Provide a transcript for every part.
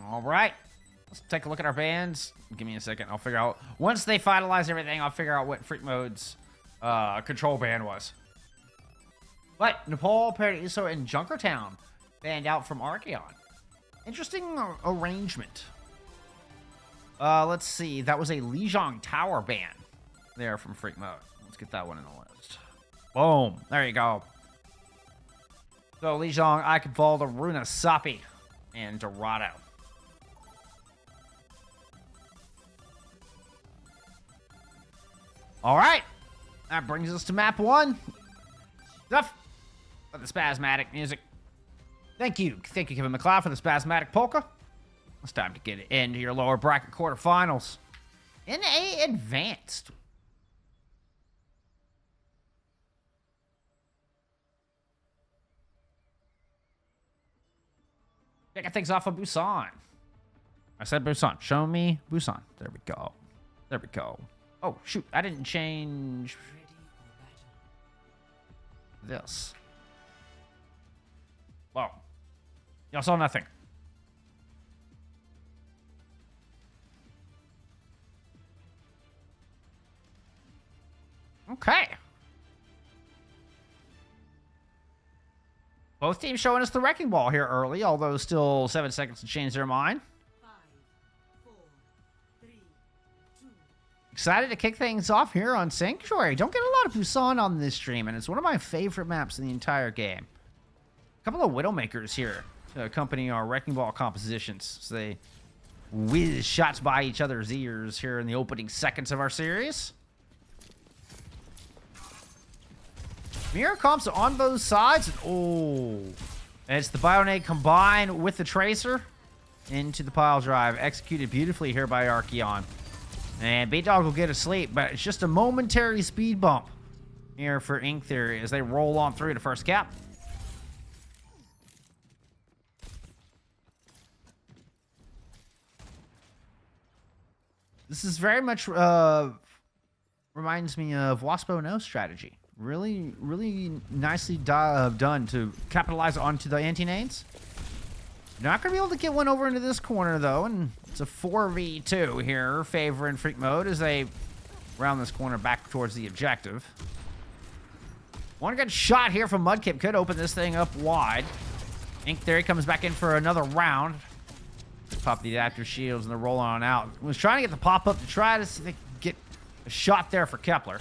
All right. Let's take a look at our bands. Give me a second. I'll figure out. Once they finalize everything, I'll figure out what Freak Mode's control band was. But Nepal, Paradiso, and Junkertown banned out from Archeon. Interesting arrangement. Let's see. That was a Lijiang Tower ban there from Freak Mode. Let's get that one in the list. Boom. There you go. So Lijiang, Eichenwalde, Runa, Sapi, and Dorado. All right. That brings us to map 1. Stuff for the spasmatic music. Thank you, Kevin McLeod, for the spasmatic polka. It's time to get into your lower bracket quarterfinals. NA Advanced. Kicking things off of Busan. I said Busan. Show me Busan. There we go. There we go. Oh, shoot. I didn't change this. Whoa. Y'all saw nothing. Okay. Both teams showing us the wrecking ball here early, although still 7 seconds to change their mind. 5, 4, 3, 2. Excited to kick things off here on Sanctuary. Don't get a lot of Busan on this stream, and it's one of my favorite maps in the entire game. A couple of Widowmakers here to accompany our wrecking ball compositions. So they whiz shots by each other's ears here in the opening seconds of our series. Mirror comps on both sides. Oh. And it's the Bionade combined with the Tracer into the pile drive. Executed beautifully here by Archeon. And B-Dog will get asleep, but it's just a momentary speed bump here for Ink Theory as they roll on through to first cap. This is very much reminds me of Waspo No strategy. Really, really nicely done to capitalize onto the anti-nades. Not going to be able to get one over into this corner, though, and it's a 4v2 here, favoring Freak Mode as they round this corner back towards the objective. One good shot here from Mudkip could open this thing up wide. Ink Theory comes back in for another round. Pop the adaptive shields and they're rolling on out. Was trying to get the pop-up to try to see if they could get a shot there for Kepler.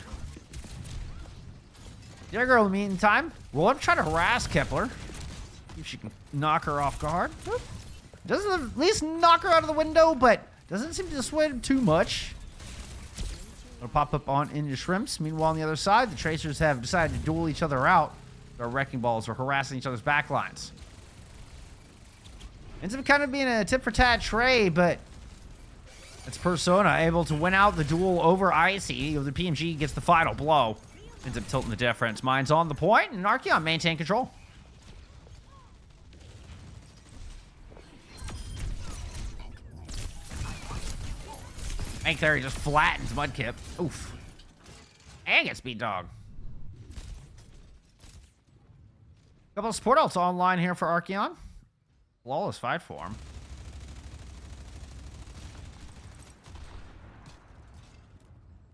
Dear Girl, in the meantime, roll up, try to harass Kepler. See if she can knock her off guard. Whoop. Doesn't at least knock her out of the window, but doesn't seem to dissuade him too much. It'll pop up on into Shrimps. Meanwhile, on the other side, the Tracers have decided to duel each other out. Their wrecking balls are harassing each other's backlines. Ends up kind of being a tit-for-tat tray, but it's Persona able to win out the duel over Icy. The PMG gets the final blow. Ends up tilting the difference. Mine's on the point, and Archeon maintain control. Ink Theory just flattens Mudkip. Oof. And gets Speed Dog. Couple of support ults online here for Archeon. Flawless fight for him.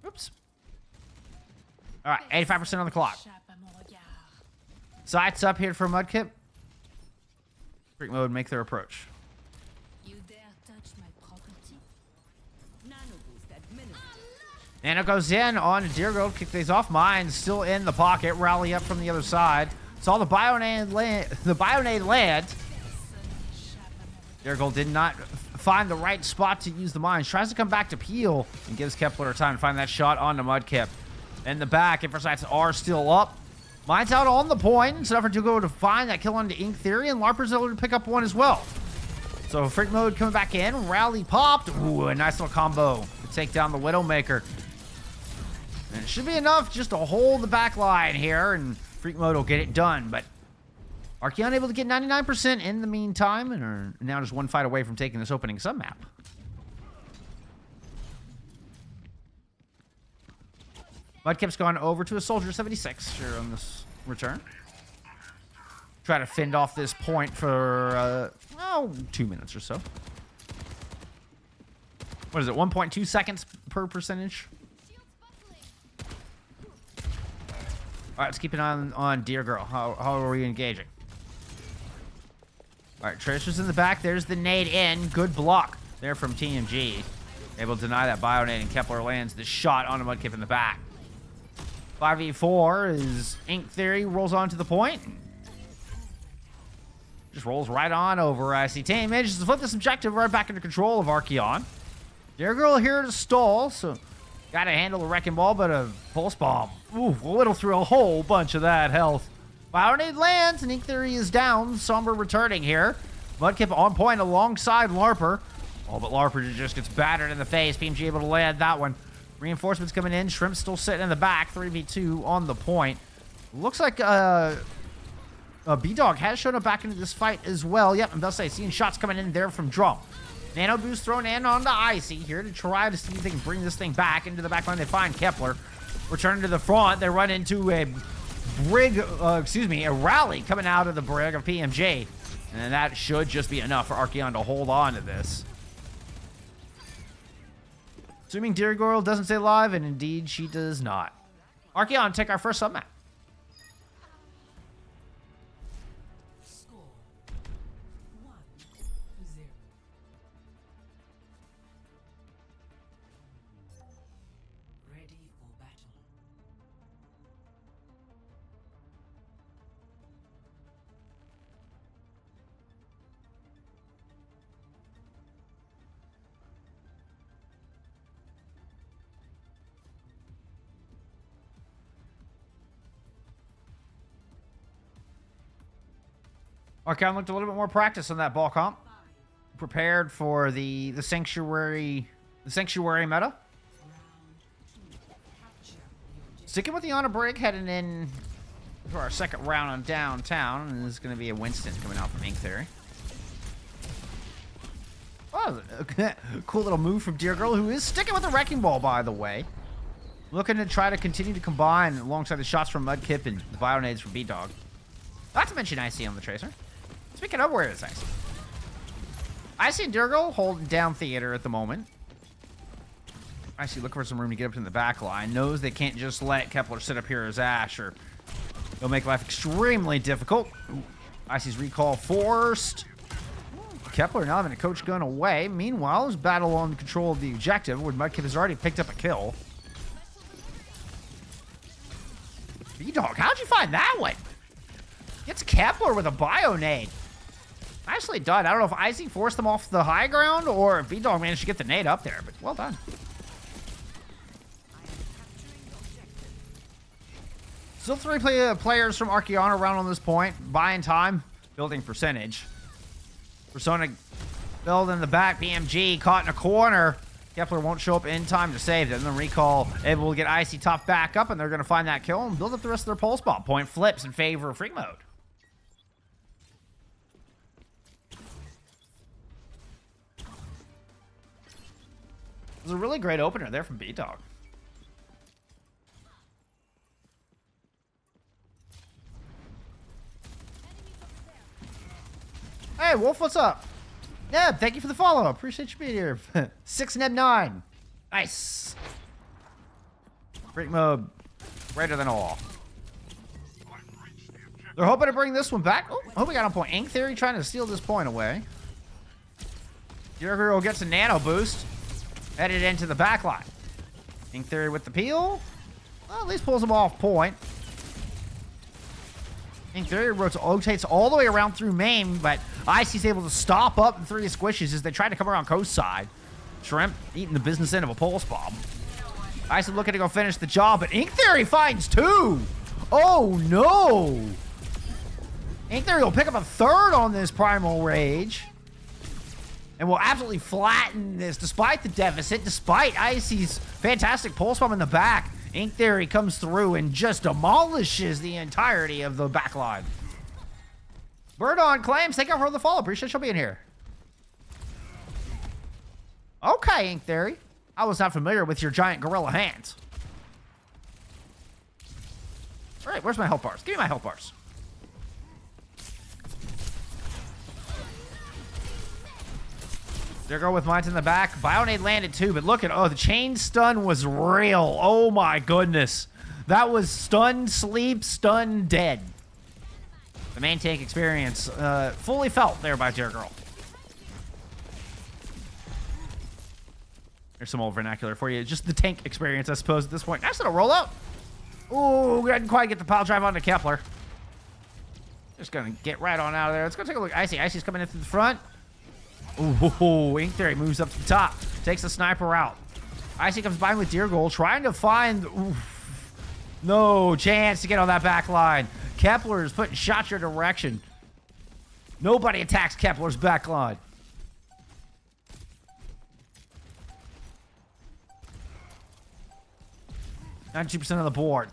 Oops. All right, 85% on the clock. Sights up here for Mudkip. Freak Mode make their approach. You dare touch my property? Nano boost administered. Nano goes in on Deergold. Kick these off. Mine's still in the pocket. Rally up from the other side. Saw the Bionade land. Deergold did not find the right spot to use the mines. Tries to come back to Peel and gives Kepler time to find that shot onto Mudkip. In the back, Infrasights are still up. Mine's out on the point. It's an effort to go to find that kill onto Ink Theory, and Larper's able to pick up one as well. So Freak Mode coming back in. Rally popped. Ooh, a nice little combo to take down the Widowmaker. And it should be enough just to hold the back line here, and Freak Mode will get it done. But Archeon able to get 99% in the meantime, and are now just one fight away from taking this opening sub-map. Mudkip's gone over to a Soldier 76 here on this return. Try to fend off this point for, 2 minutes or so. What is it, 1.2 seconds per percentage? All right, let's keep an eye on Deer Girl. How are we engaging? All right, Trish's in the back. There's the nade in. Good block there from TMG. Able to deny that bio nade, and Kepler lands the shot on a Mudkip in the back. 5v4 is Ink Theory rolls on to the point. Just rolls right on over. Icy Team manages to flip this objective right back into control of Archeon. Deer Girl here to stall, so gotta handle the Wrecking Ball, but a Pulse Bomb. Ooh, it'll through a whole bunch of that health. Bio-Nade lands, and Ink Theory is down. Somber returning here. Mudkip on point alongside Larper. Oh, but Larper just gets battered in the face. PMG able to land that one. Reinforcements coming in. Shrimp still sitting in the back. 3v2 on the point. Looks like B-Dog has shown up back into this fight as well. Yep, I'm about to say, seeing shots coming in there from Drum. Nano Boost thrown in on the Icy here to try to see if they can bring this thing back into the back line. They find Kepler. Returning to the front. They run into a a rally coming out of the brig of PMG. And that should just be enough for Archeon to hold on to this. Assuming Deer Girl doesn't stay alive, and indeed she does not. Archeon, take our first submap. Score 1-0. Ready for battle. Archeon looked a little bit more practice on that ball comp. Prepared for the sanctuary meta. Sticking with the honor break, heading in for our second round on downtown, and this is going to be a Winston coming out from Ink Theory. Oh, cool little move from Deer Girl, who is sticking with the Wrecking Ball, by the way. Looking to try to continue to combine alongside the shots from Mudkip and the Bio-Nades from B-Dog. Not to mention Icy on the Tracer. Speaking of, where is Icy? Icy and Deer Girl holding down Theater at the moment. Icy looking for some room to get up in the back line. Knows they can't just let Kepler sit up here as Ash, or it'll make life extremely difficult. Ooh. Icy's recall forced. Kepler now having a coach gun away. Meanwhile, there's battle on control of the objective, where Mudkip has already picked up a kill. B-Dog, how'd you find that one? Gets Kepler with a Bio-Nade. Nicely done. I don't know if Icy forced them off the high ground or if B-Dog managed to get the nade up there, but well done. Still three players from Archeon around on this point. Buying time, building percentage. Persona build in the back. BMG caught in a corner. Kepler won't show up in time to save them. Then Recall able to get Icy top back up, and they're going to find that kill and build up the rest of their pulse bomb. Point flips in favor of Freak Mode. It was a really great opener there from B-Dog. Hey, Wolf, what's up? Yeah, thank you for the follow. Appreciate you being here. 6Neb9. Nice. Freak Mode, greater than all. They're hoping to bring this one back. Oh, I hope we got on point. Ink Theory trying to steal this point away. Deer Girl gets a nano boost. Headed into the back line. Ink Theory with the peel. Well, at least pulls them off point. Ink Theory rotates all the way around through main, but Icy's able to stop up in 3 squishes as they try to come around coast side. Shrimp eating the business end of a pulse bomb. Icy looking to go finish the job, but Ink Theory finds 2. Oh no! Ink Theory will pick up a 3rd on this Primal Rage. And will absolutely flatten this despite the deficit, despite Icy's fantastic pulse bomb in the back. Ink Theory comes through and just demolishes the entirety of the back line. Bird on claims, thank you for the follow. Appreciate you being here. Okay, Ink Theory. I was not familiar with your giant gorilla hands. All right, where's my health bars? Give me my health bars. There go with mines in the back. Bionade landed too, but look at, oh, the chain stun was real. Oh my goodness. That was stun, sleep, stun, dead. The main tank experience fully felt there by Dear Girl. There's some old vernacular for you. Just the tank experience, I suppose, at this point. Nice little rollout. Ooh, we didn't quite get the pile drive onto Kepler. Just gonna get right on out of there. Let's go take a look. Icy. Icy's coming in through the front. Ooh, Ink Theory moves up to the top. Takes the sniper out. Icy comes by with Dear Goal, trying to find... Oof, no chance to get on that back line. Kepler is putting shots your direction. Nobody attacks Kepler's back line. %of the board.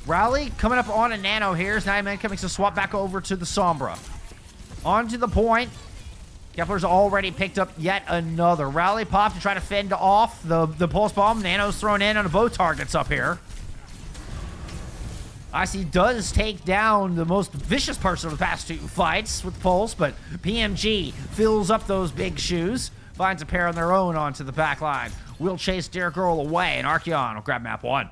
Rally coming up on a Nano here. As 9 men coming to swap back over to the Sombra. Onto the point. Kepler's already picked up yet another. Rally pop to try to fend off the pulse bomb. Nano's thrown in on both targets up here. Icy does take down the most vicious person of the past 2 fights with Pulse, but PMG fills up those big shoes. Finds a pair on their own onto the back line. We'll chase Dear Girl away, and Archeon will grab map 1.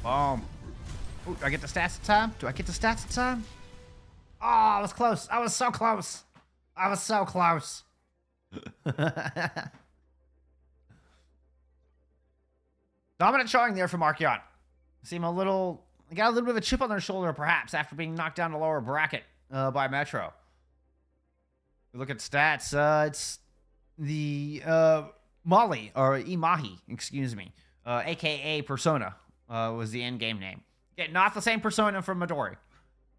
Boom. Ooh, do I get the stats in time? Do I get the stats in time? Oh, I was close. I was so close. I was so close. Dominant showing there from Archeon. Seem a little... They got a little bit of a chip on their shoulder, perhaps, after being knocked down to lower bracket by Metro. We look at stats. It's the Molly, or Imahi, excuse me, a.k.a. Persona, was the end-game name. Yeah, not the same Persona from Midori.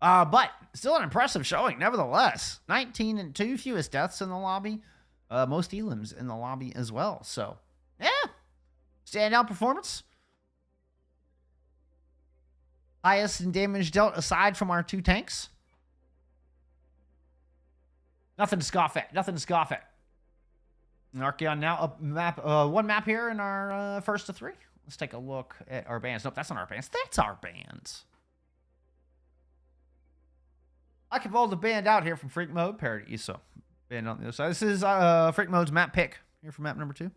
But still an impressive showing, nevertheless. 19 and 2, fewest deaths in the lobby. Most elims in the lobby as well. So, yeah. Standout performance. Highest in damage dealt aside from our 2 tanks. Nothing to scoff at. Nothing to scoff at. And Archeon now up map, 1 map here in our first to 3. Let's take a look at our bands. Nope, that's not our bands. That's our bands. I can roll the band out here from Freak Mode. Parody ESO. Band on the other side. This is Freak Mode's map pick here for map number 2.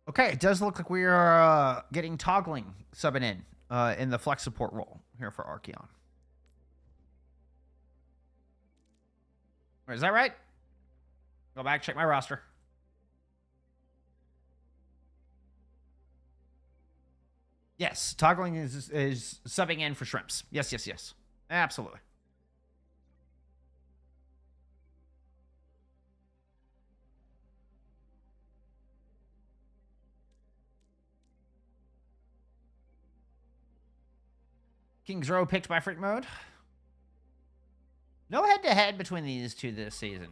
Okay, it does look like we are getting toggling subbing in the flex support role here for Archeon. Is that right? Go back, check my roster. Yes, toggling is subbing in for shrimps. Yes, yes, yes. Absolutely. King's Row picked by Freak Mode. No head-to-head between these 2 this season.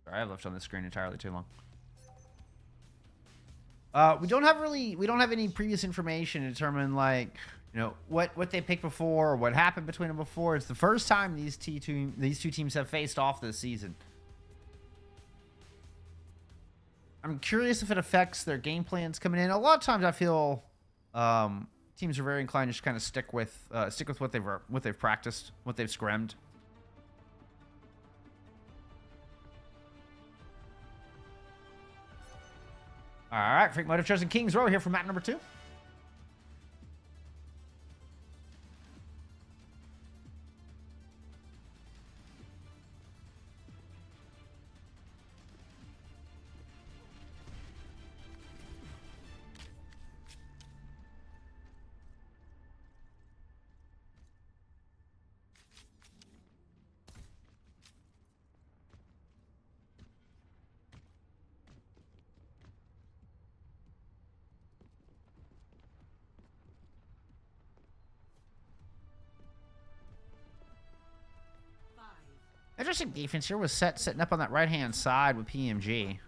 Sorry, I've left on the screen entirely too long. We don't have any previous information to determine, like, you know, what they picked before or what happened between them before. It's the first time these two teams have faced off this season. I'm curious if it affects their game plans coming in. A lot of times I feel teams are very inclined to just kind of stick with what they've practiced, what they've scrimmed. All right, Freak Mode have chosen King's Row here for map number 2. interesting defense here was setting up on that right-hand side with PMG.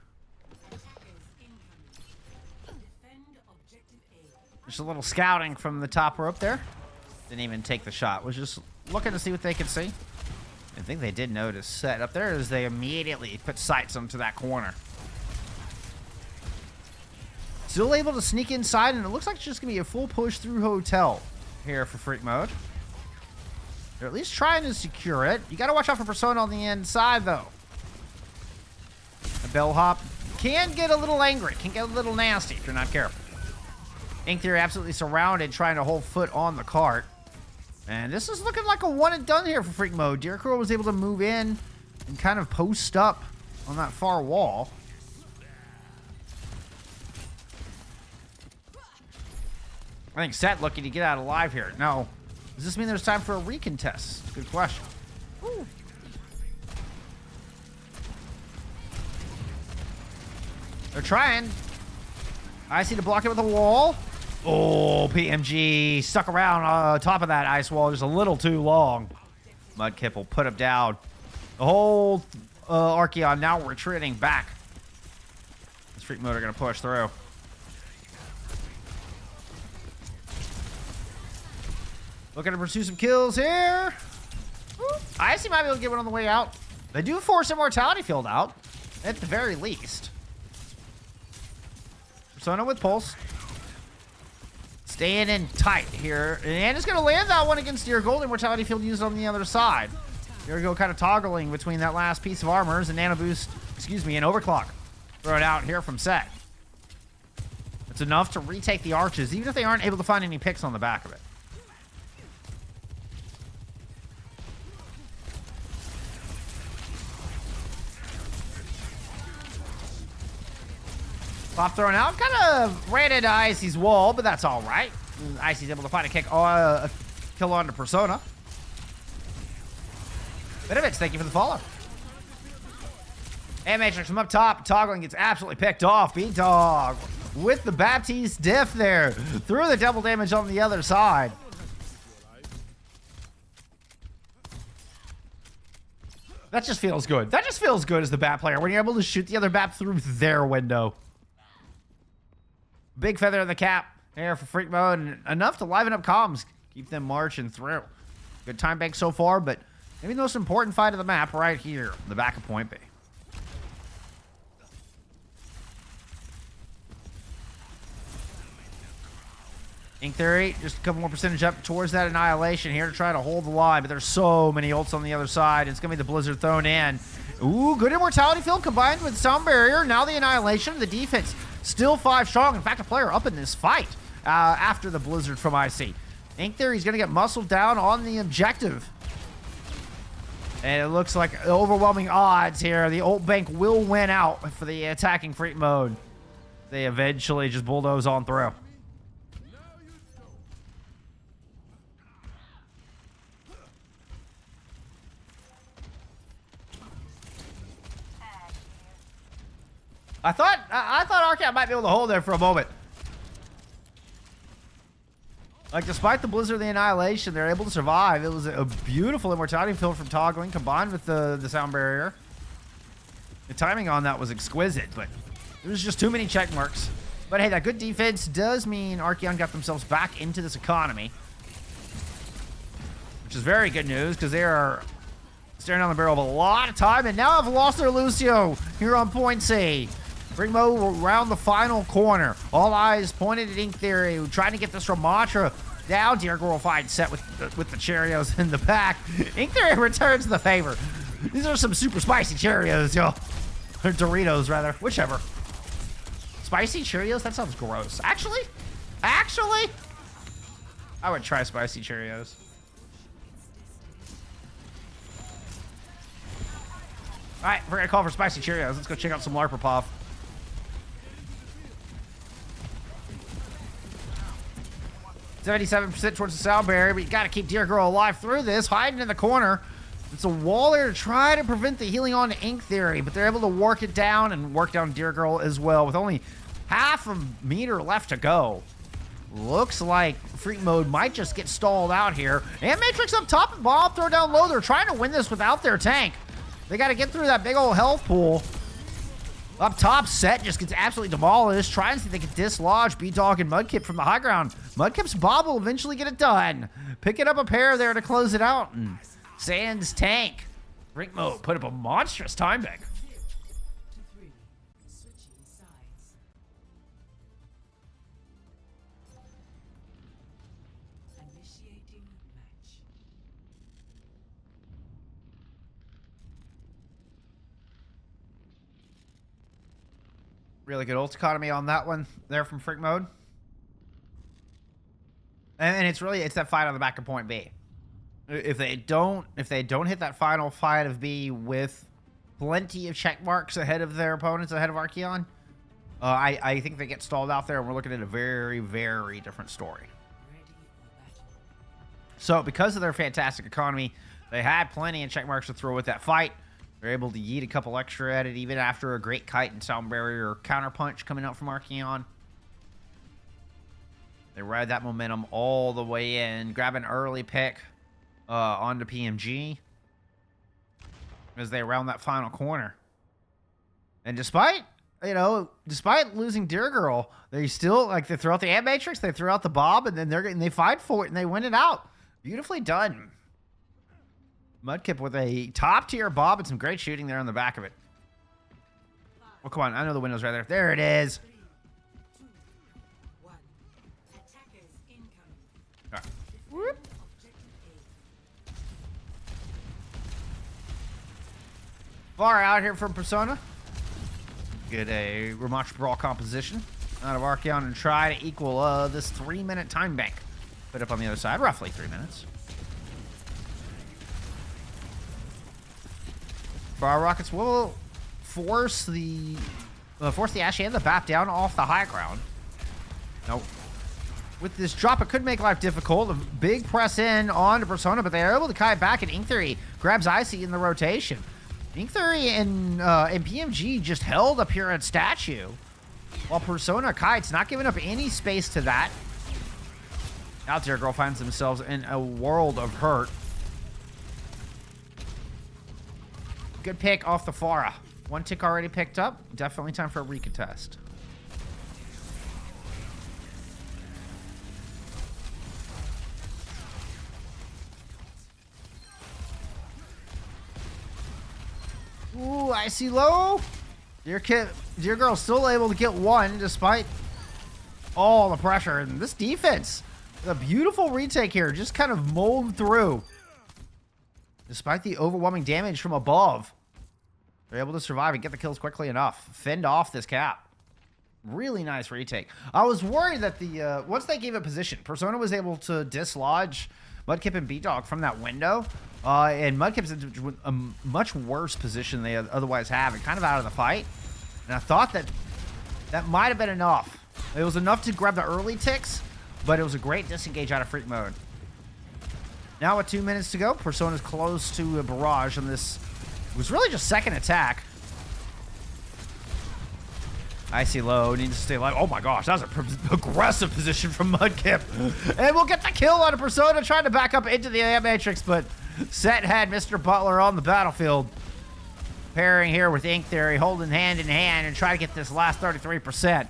Just a little scouting from the top rope there. Didn't even take the shot. Was just looking to see what they could see. I think they did notice set up there as they immediately put sights onto that corner. Still able to sneak inside, and it looks like it's just going to be a full push through hotel here for Freak Mode. They're at least trying to secure it. You got to watch out for Persona on the inside, though. A bellhop can get a little angry, can get a little nasty if you're not careful. Ink Theory absolutely surrounded, trying to hold foot on the cart. And this is looking like a one and done here for Freak Mode. Deercrow was able to move in and kind of post up on that far wall. I think Set looking to get out alive here. No. Does this mean there's time for a recontest? Good question. Ooh. They're trying. I see to block it with a wall. Oh, PMG stuck around on top of that ice wall just a little too long. Mudkip will put him down. The whole Archeon now retreating back. This Freak Mode are going to push through. Looking to pursue some kills here. Icy might be able to get one on the way out. They do force Immortality Field out, at the very least. Persona with Pulse. Staying in tight here. And it's going to land that one against your Golden Mortality Field used on the other side. Here we go, kind of toggling between that last piece of armor as a Nano Boost, excuse me, an Overclock. Throw it out here from Set. It's enough to retake the arches, even if they aren't able to find any picks on the back of it. Pop thrown out, kind of ran into Icy's wall, but that's all right. Icy's able to find a kill onto Persona. Vinovich, thank you for the follow. And Matrix from up top, toggling gets absolutely picked off. B-Dog with the Baptiste diff there. Through the double damage on the other side. That just feels good. That just feels good as the Bat player when you're able to shoot the other Bat through their window. Big feather in the cap here for Freak Mode, and enough to liven up comms. Keep them marching through. Good time bank so far, but maybe the most important fight of the map right here, the back of Point B. Ink Theory, just a couple more percentage up towards that Annihilation here to try to hold the line, but there's so many ults on the other side. It's going to be the Blizzard thrown in. Ooh, good Immortality Field combined with Sound Barrier. Now the Annihilation, the defense still 5 strong. In fact, a player up in this fight after the Blizzard from IC. Ink Theory's going to get muscled down on the objective. And it looks like overwhelming odds here. The ult bank will win out for the attacking Freak Mode. They eventually just bulldoze on through. I thought Archeon might be able to hold there for a moment. Like, despite the Blizzard and the Annihilation, they're able to survive. It was a beautiful Immortality Field from toggling, combined with the Sound Barrier. The timing on that was exquisite, but there was just too many check marks. But hey, that good defense does mean Archeon got themselves back into this economy, which is very good news, because they are staring down the barrel of a lot of time, and now have lost their Lucio here on Point C. Freak Mode around the final corner. All eyes pointed at Ink Theory, trying to get this Ramatra down. Deergirl fight Set with the Cheerios in the back. Ink Theory returns the favor. These are some super spicy Cheerios, yo. Or Doritos, rather. Whichever. Spicy Cheerios? That sounds gross. Actually, I would try spicy Cheerios. All right, we're gonna call for spicy Cheerios. Let's go check out some Larperpov. %77% towards the Sound Barrier, but you gotta keep Deergirl alive through this, hiding in the corner. It's a wall there to try to prevent the healing on Ink Theory, but they're able to work it down and work down Deergirl as well, with only half a meter left to go. Looks like Freak Mode might just get stalled out here. And Matrix up top and bomb throw down low. They're trying to win this without their tank. They got to get through that big old health pool. Up top, Set just gets absolutely demolished. Try and see if they can dislodge B-Dog and Mudkip from the high ground. Mudkip's Bob will eventually get it done. Picking up a pair there to close it out. And Sans tank. Brink mode put up a monstrous time bank. Really good ult economy on that one there from Freak Mode. And it's that fight on the back of point B. If they don't hit that final fight of B with plenty of check marks ahead of their opponents, ahead of Archeon, I think they get stalled out there, and we're looking at a very, very different story. So because of their fantastic economy, they had plenty of check marks to throw with that fight. They're able to yeet a couple extra at it, even after a great kite and sound barrier counter punch coming out from Archeon. They ride that momentum all the way in, grab an early pick onto PMG as they round that final corner. And despite losing Deer Girl, they still, they throw out the Ant Matrix, they throw out the Bob, and then they fight for it and they win it out. Beautifully done. Mudkip with a top-tier Bob and some great shooting there on the back of it. Oh, come on. I know the window's right there. There it is. All right. Whoop. Far out here from Persona. Get a rematch brawl composition out of Archeon and try to equal this 3-minute time bank. Put up on the other side. Roughly 3 minutes. Bar Rockets will force the Ashy and the Bap down off the high ground. Now, with this drop, it could make life difficult. A big press in onto Persona, but they are able to kite back, and Ink Theory grabs Icy in the rotation. Ink Theory and PMG just held up here at Statue, while Persona kites, not giving up any space to that. Out there, Girl finds themselves in a world of hurt. Good pick off the Pharah. One tick already picked up. Definitely time for a recontest. Ooh, Icy low. Dear Girl still able to get one despite all the pressure. And this defense, a beautiful retake here, just kind of mulled through. Despite the overwhelming damage from above, they're able to survive and get the kills quickly enough. Fend off this cap. Really nice retake. I was worried that once they gave it position, Persona was able to dislodge Mudkip and B-Dog from that window. And Mudkip's in a much worse position than they otherwise have, and kind of out of the fight. And I thought that might have been enough. It was enough to grab the early ticks, but it was a great disengage out of Freak Mode. Now with 2 minutes to go, Persona's close to a barrage on this. It was really just second attack. Icy low, needs to stay alive. Oh my gosh, that was an aggressive position from Mudkip. And we'll get the kill on a Persona, trying to back up into the Ant Matrix, but Set had Mr. Butler on the battlefield. Pairing here with Ink Theory, holding hand in hand and try to get this last 33%.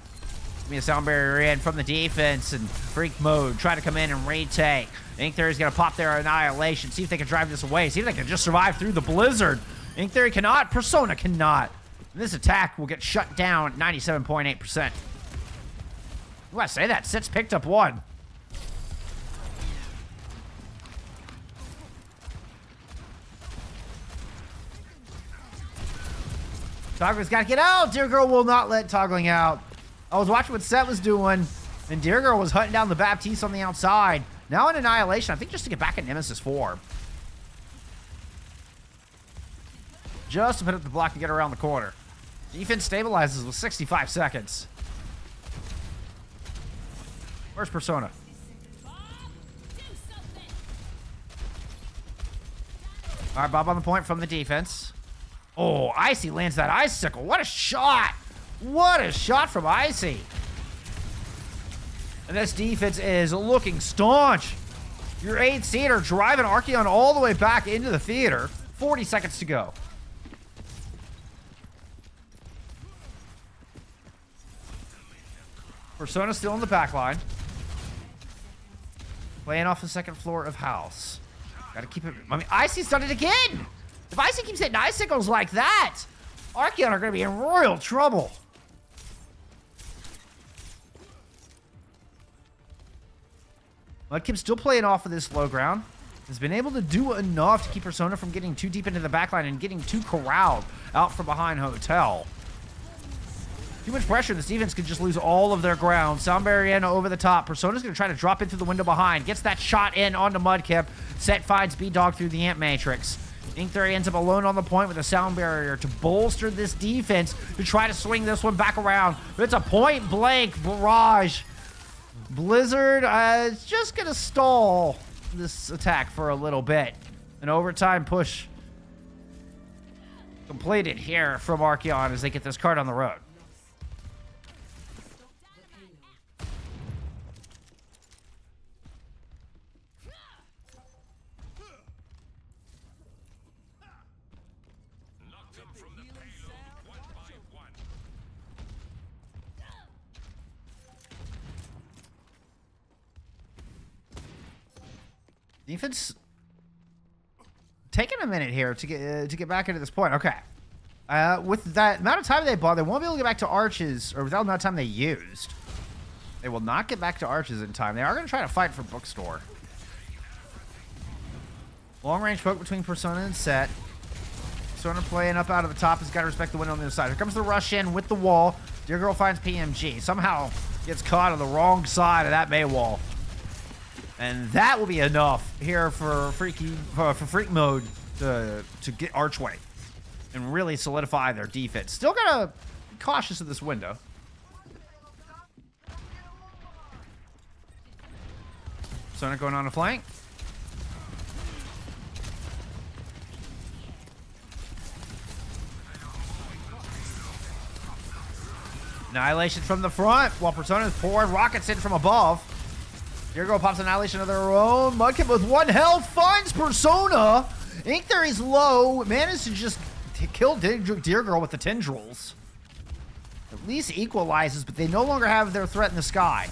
Give me a sound barrier in from the defense, and Freak Mode try to come in and retake. Ink Theory's gonna pop their Annihilation, see if they can drive this away, see if they can just survive through the blizzard. Ink Theory cannot, Persona cannot. This attack will get shut down at 97.8%. Ooh, I say that, Sit's picked up one. Toggler's got to get out. Deer Girl will not let toggling out. I was watching what Set was doing, and Deer Girl was hunting down the Baptiste on the outside. Now in Annihilation, I think just to get back at Nemesis 4. Just to put up the block and get around the corner. Defense stabilizes with 65 seconds. Where's Persona? All right, Bob on the point from the defense. Oh, Icy lands that icicle. What a shot. What a shot from Icy. And this defense is looking staunch. Your 8-seater driving Archeon all the way back into the theater. 40 seconds to go. Persona still in the back line. Playing off the second floor of house. Gotta keep it. I mean, Icy's done it again. If Icy keeps hitting icicles like that, Archeon are gonna be in royal trouble. Mudkip's still playing off of this low ground. Has been able to do enough to keep Persona from getting too deep into the backline and getting too corralled out from behind Hotel. Too much pressure. This defense could just lose all of their ground. Sound barrier in over the top. Persona's going to try to drop into the window behind. Gets that shot in onto Mudkip. Set finds B-Dog through the Ant Matrix. Ink Theory ends up alone on the point with a sound barrier to bolster this defense to try to swing this one back around. But it's a point-blank barrage. Blizzard is just going to stall this attack for a little bit. An overtime push completed here from Archeon as they get this card on the road. Defense taking a minute here to get back into this point. Okay. With that amount of time they bought, they won't be able to get back to arches, or without the amount of time they used. They will not get back to arches in time. They are going to try to fight for bookstore. Long range poke between Persona and Set. Persona playing up out of the top. Has got to respect the window on the other side. Here comes the rush in with the wall. Dear Girl finds PMG. Somehow gets caught on the wrong side of that May wall. And that will be enough here for Freak Mode to get Archway and really solidify their defense. Still gotta be cautious of this window. Sonic going on a flank. Annihilation from the front while Persona is pouring rockets in from above. Dear Girl pops Annihilation of their own. Mudkip with one health finds Persona. Ink Theory's low. Manages to just kill Dear Girl with the tendrils. At least equalizes, but they no longer have their threat in the sky.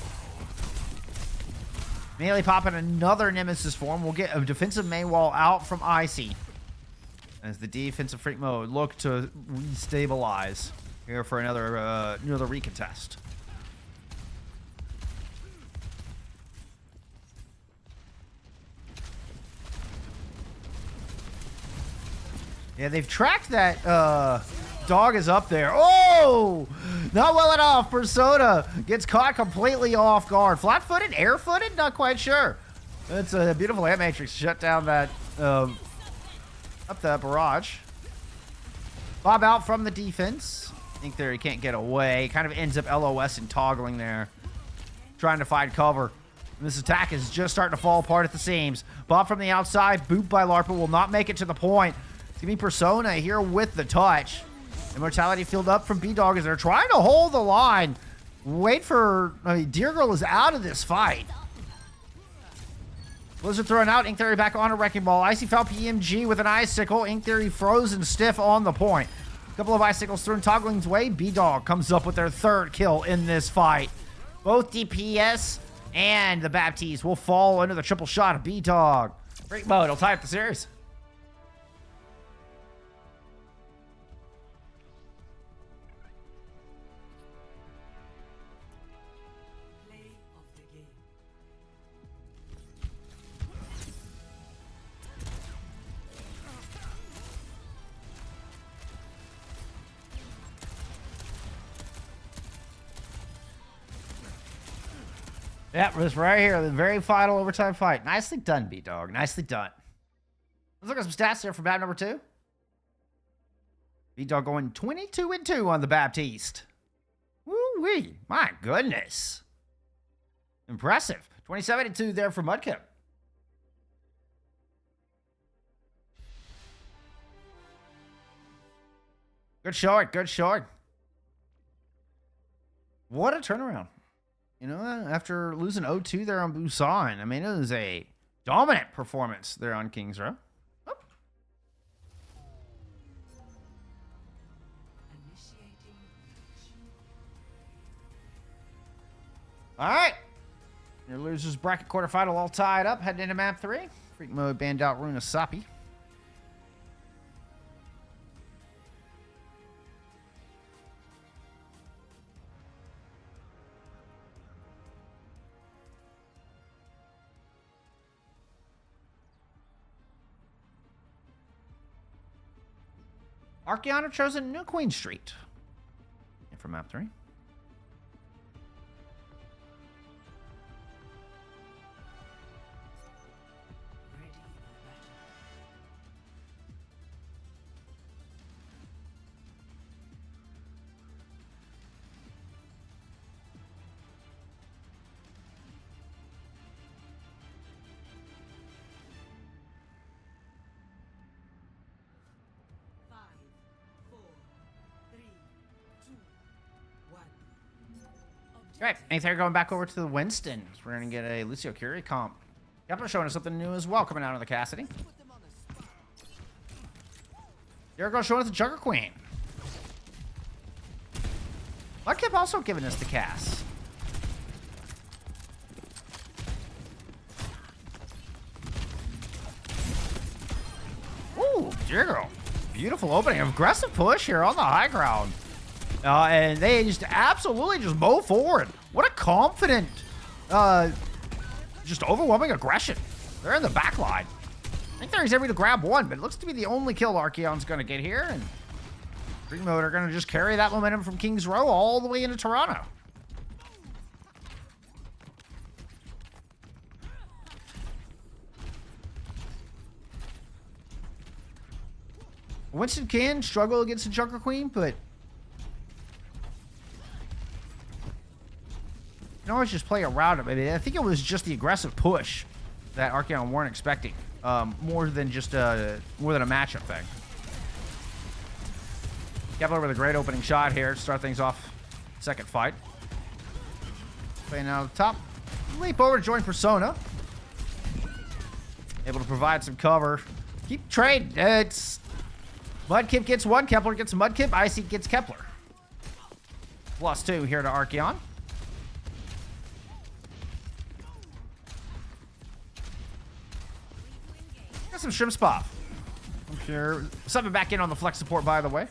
Melee popping another Nemesis form. We'll get a defensive main wall out from Icy as the defensive Freak Mode look to restabilize here for another recontest. Yeah, they've tracked that dog is up there. Oh! Not well enough. Persona gets caught completely off guard. Flat-footed? Air-footed? Not quite sure. It's a beautiful Ant Matrix. Shut down that up that barrage. Bob out from the defense. Ink Theory can't get away. Kind of ends up LOS and toggling there. Trying to find cover. And this attack is just starting to fall apart at the seams. Bob from the outside. Boot by LARPA will not make it to the point. Give me Persona here with the touch. Immortality filled up from B-Dog as they're trying to hold the line. Wait for... I mean, Dear Girl is out of this fight. Blizzard throwing out. Ink Theory back on a Wrecking Ball. Icy foul PMG with an Icicle. Ink Theory frozen stiff on the point. A couple of Icicles thrown Toggling's way. B-Dog comes up with their third kill in this fight. Both DPS and the Baptiste will fall under the triple shot of B-Dog. Great mode. It'll tie up the series. Yep, this right here, the very final overtime fight. Nicely done, B-Dog. Nicely done. Let's look at some stats here for map number 2. B-Dog going 22-2 on the Baptiste. Woo-wee. My goodness. Impressive. 27-2 there for Mudkip. Good short. Good short. What a turnaround. You know, after losing 0-2 there on Busan, I mean, it was a dominant performance there on Kings Row. Oh. All right. Your losers bracket quarterfinal all tied up. Heading into map 3. Freak mode banned out Runa Sapi. Archeon have chosen New Queen Street. And for map 3. All right, Aether going back over to the Winston. We're going to get a Lucio Curie comp. Kepler showing us something new as well coming out of the Cassidy. Jericho showing us the Jugger Queen. Mudkip also giving us the Cass. Ooh, Jericho. Beautiful opening. Aggressive push here on the high ground. And they just absolutely just mow forward. What a confident, just overwhelming aggression. They're in the back line. I think they're able to grab one, but it looks to be the only kill Archeon's going to get here. And Freak Mode are going to just carry that momentum from Kings Row all the way into Toronto. Winston can struggle against the Junker Queen, but you can always just play around him. I mean, I think it was just the aggressive push that Archeon weren't expecting, more than a matchup thing. Kepler with a great opening shot here to start things off. Second fight. Playing out of the top. Leap over to join Persona. Able to provide some cover. Keep trade. It's Mudkip gets one. Kepler gets Mudkip. Icy gets Kepler. +2 here to Archeon. Got some shrimp spot. I'm sure. Subbing back in on the flex support, by the way.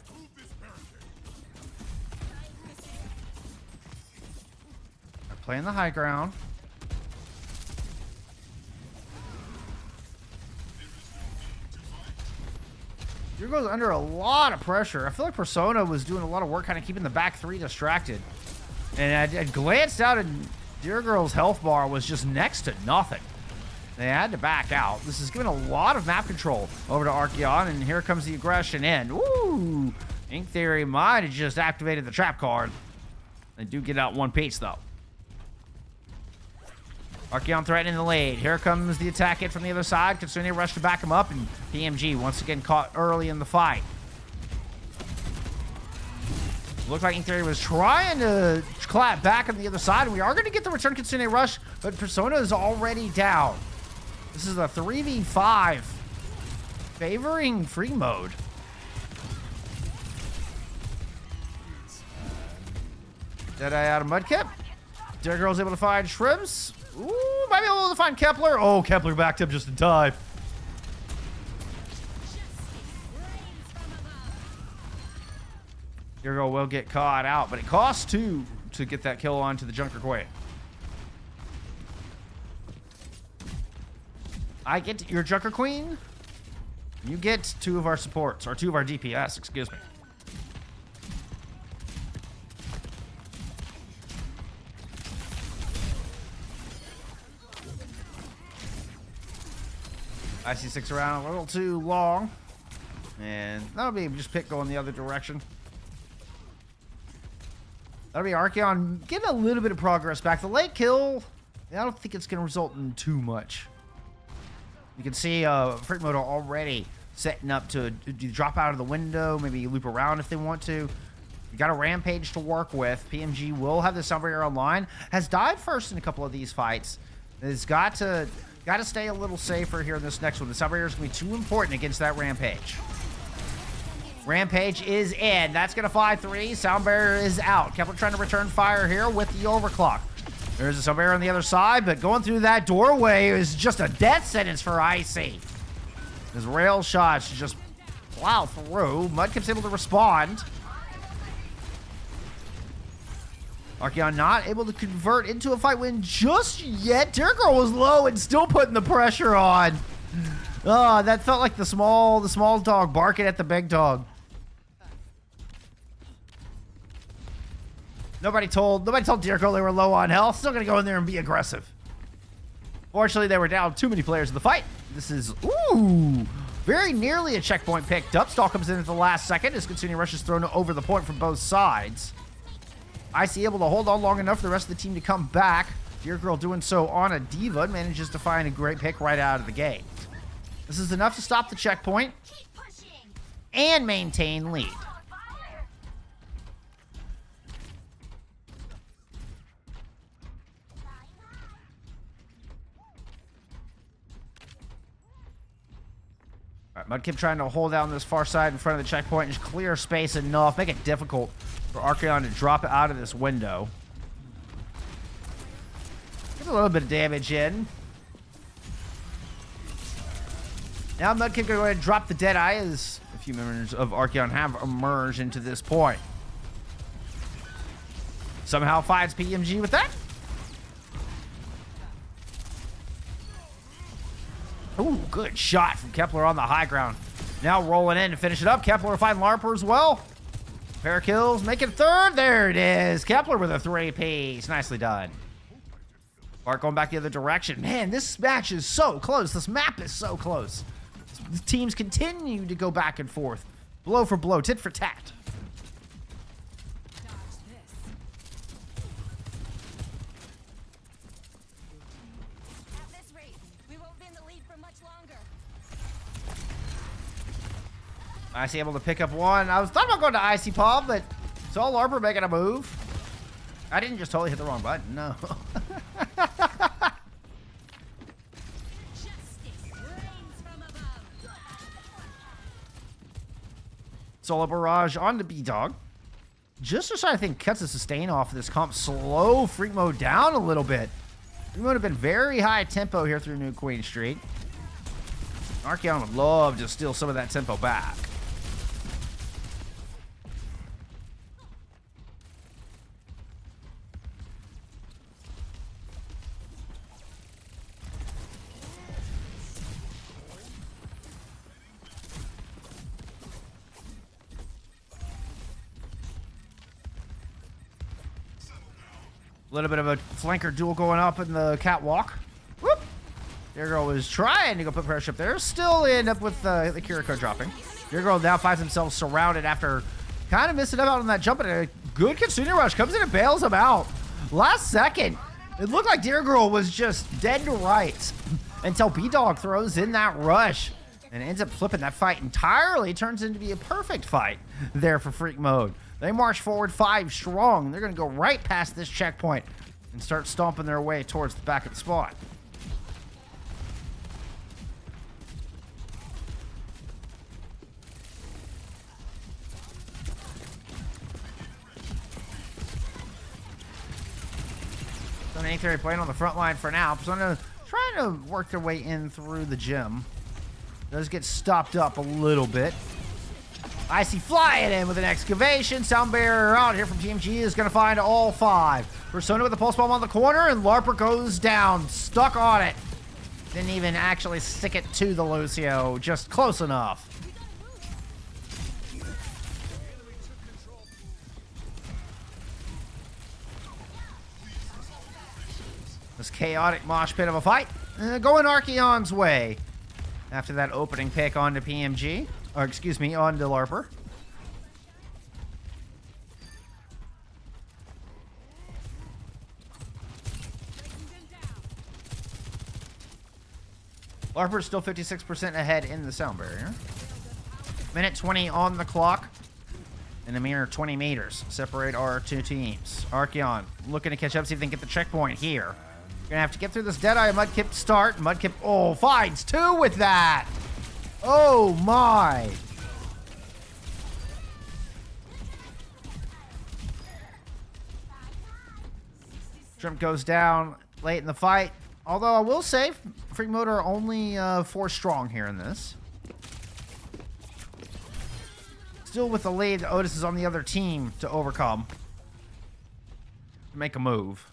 They're playing the high ground. Here goes under a lot of pressure. I feel like Persona was doing a lot of work kind of keeping the back three distracted. And I glanced out and Dear Girl's health bar was just next to nothing. They had to back out. This is giving a lot of map control over to Archeon, and here comes the aggression in. Ooh! Ink Theory might have just activated the trap card. They do get out one piece, though. Archeon threatening the lead. Here comes the attack hit from the other side. Kitsune rush to back him up, and PMG once again caught early in the fight. Looked like Ink Theory was trying to clap back on the other side, and we are going to get the return Kitsune rush, but Persona is already down. This is a 3v5 favoring Free Mode. Deadeye out of Mudkip. Dare Girl's able to find Shrimps. Ooh, might be able to find Kepler. Oh, Kepler backed up just in time. Dare Girl will get caught out, but it costs 2 to get that kill onto the Junker Queen. I get your Junker Queen. You get 2 of our supports, or 2 of our DPS, excuse me. IC6 around a little too long. And that'll be just pick going the other direction. That'll be Archeon getting a little bit of progress back. The late kill, I don't think it's going to result in too much. You can see Freak Mode already setting up to drop out of the window, maybe loop around if they want to. You got a Rampage to work with. PMG will have the Sunbarrier online. Has died first in a couple of these fights. It's got to stay a little safer here in this next one. The Sunbarrier is going to be too important against that Rampage. Rampage is in. That's going to fly 3. Sound Barrier is out. Kepler trying to return fire here with the overclock. There's a Sombrero on the other side, but going through that doorway is just a death sentence for Icy. His rail shots just plow through. Mudkip's able to respond. Archeon not able to convert into a fight win just yet. Girl was low and still putting the pressure on. Oh, that felt like the small dog barking at the big dog. Nobody told Girl they were low on health. Still gonna go in there and be aggressive. Fortunately, they were down too many players in the fight. This is, ooh, very nearly a checkpoint picked up. Stall comes in at the last second as Kitsune Rush is thrown over the point from both sides. Icy able to hold on long enough for the rest of the team to come back. Girl doing so on a Diva and manages to find a great pick right out of the gate. This is enough to stop the checkpoint and maintain lead. All right, Mudkip trying to hold down this far side in front of the checkpoint and just clear space enough, make it difficult for Archeon to drop it out of this window. Get a little bit of damage in. Now Mudkip gonna go ahead and drop the Deadeye as a few members of Archeon have emerged into this point. Somehow finds PMG with that. Ooh, good shot from Kepler on the high ground. Now rolling in to finish it up. Kepler will find Larper as well. Pair of kills, make it third. There it is. Kepler with a 3-piece. Nicely done. Bart going back the other direction. Man, this match is so close. This map is so close. The teams continue to go back and forth. Blow for blow, tit for tat. At this rate, we won't be in the lead for much longer. Icy able to pick up one. I was thought about going to Icy Paw, but saw Larper making a move. I didn't just totally hit the wrong button, no. Solo barrage on the B-Dog. Just to, I think, cuts the sustain off of this comp. Slow Freak Mode down a little bit. Freak Mode have been very high tempo here through New Queen Street. Archeon would love to steal some of that tempo back. A little bit of a flanker duel going up in the catwalk. Whoop! Girl was trying to go put pressure up there. Still end up with the Kiriko dropping. Girl now finds himself surrounded after kind of missing out on that jump. And a good Kitsune Rush comes in and bails him out. Last second, it looked like Girl was just dead to rights until B-Dog throws in that rush and ends up flipping that fight entirely. Turns into be a perfect fight there for Freak Mode. They march forward 5 strong. They're going to go right past this checkpoint and start stomping their way towards the back of the spot. So Aether playing on the front line for now. Persona trying to work their way in through the gym. Does get stopped up a little bit. Icy flying in with an excavation. Sound barrier out here from TMG is going to find all 5. Persona with the pulse bomb on the corner, and Larper goes down. Stuck on it. Didn't even actually stick it to the Lucio. Just close enough. This chaotic mosh pit of a fight. Going Archeon's way. After that opening pick onto PMG. Or excuse me, onto Larper. Larper's still 56% ahead in the sound barrier. Minute 20 on the clock. And a mere 20 meters separate our 2 teams. Archeon looking to catch up, see if they can get the checkpoint here. You're gonna have to get through this Deadeye Mudkip start. Mudkip, oh, finds 2 with that. Oh my. Shrimp goes down late in the fight. Although I will say, Freak Mode are only 4 strong here in this. Still with the lead, Otis is on the other team to overcome. To make a move.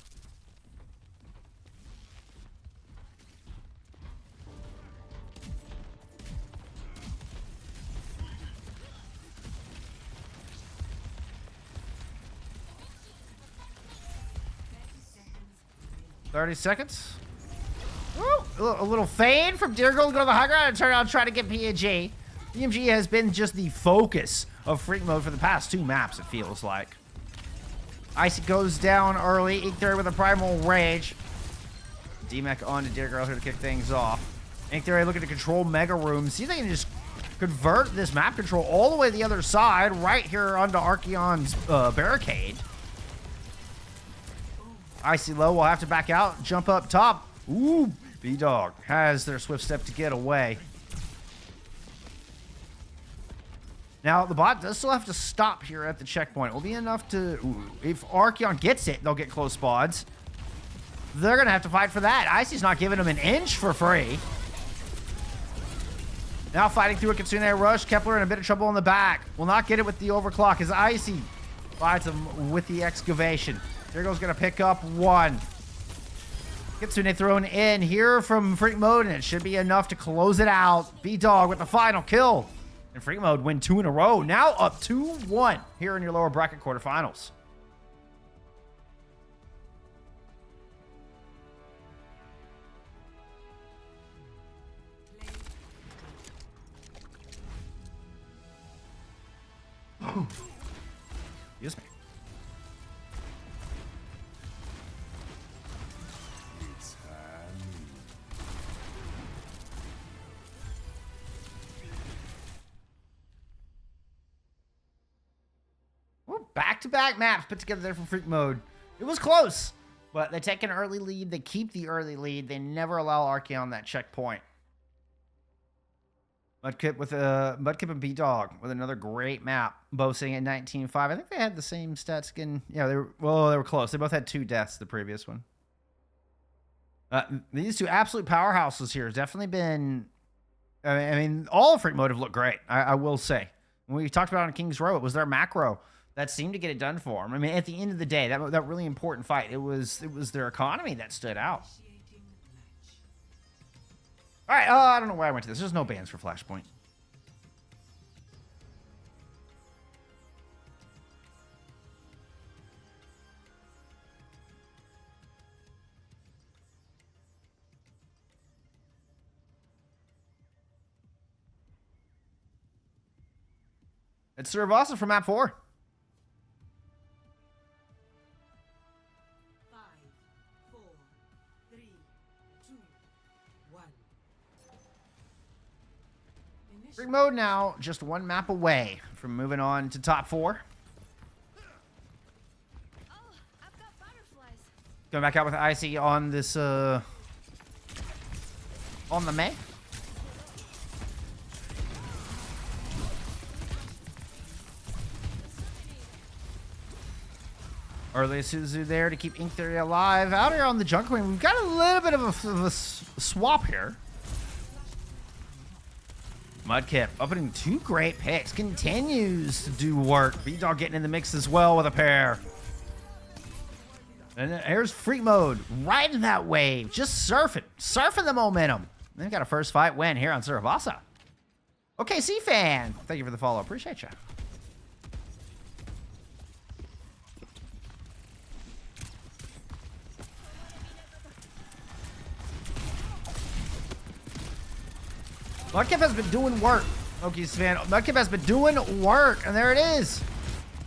$30 seconds. Woo! A little fade from Deer Girl to go to the high ground and turn around and try to get PNG. PMG has been just the focus of Freak Mode for the past 2 maps, it feels like. Icy goes down early. Ink Theory with a Primal Rage. D-Mech on to Deer Girl here to kick things off. Ink Theory looking to control Mega Room. See if they can just convert this map control all the way to the other side, right here onto Archeon's barricade. Icy low will have to back out, jump up top. Ooh, B-Dog has their swift step to get away. Now, the bot does still have to stop here at the checkpoint. It will be enough to... Ooh, if Archeon gets it, they'll get close spots. They're going to have to fight for that. Icy's not giving them an inch for free. Now fighting through a Kitsune Rush. Kepler in a bit of trouble in the back. Will not get it with the overclock as Icy fights him with the excavation. There goes going to pick up 1. Kitsune thrown in here from Freak Mode, and it should be enough to close it out. B-Dog with the final kill. And Freak Mode win 2 in a row. Now up 2-1 here in your lower bracket quarterfinals. Excuse me. Back-to-back maps put together there from Freak Mode. It was close, but they take an early lead. They keep the early lead. They never allow Archeon that checkpoint. Mudkip and B-Dog with another great map. Both sitting at 19-5. I think they had the same stats again. Yeah, they were close. They both had 2 deaths the previous one. These 2 absolute powerhouses here has definitely been... I mean, all of Freak Mode have looked great, I will say. When we talked about it on King's Row, it was their macro that seemed to get it done for them. I mean, at the end of the day, that really important fight, it was their economy that stood out. All right, I don't know why I went to this. There's no bans for Flashpoint. It's Cervasa from map 4. 5, 4, 3, 2, 1. Freak Mode now just 1 map away from moving on to top 4. Oh, I've got butterflies. Going back out with Icy on this, on the May. Early Suzu there to keep Ink Theory alive. Out here on the Jungle Queen, we've got a little bit of a swap here. Mudkip opening 2 great picks. Continues to do work. B-Dog getting in the mix as well with a pair. And here's Freak Mode riding that wave. Just surfing the momentum. They've got a first fight win here on Cervasa. Okay, C-Fan. Thank you for the follow. Appreciate you. Mudkip has been doing work. Okies fan. Mudkip has been doing work, and there it is.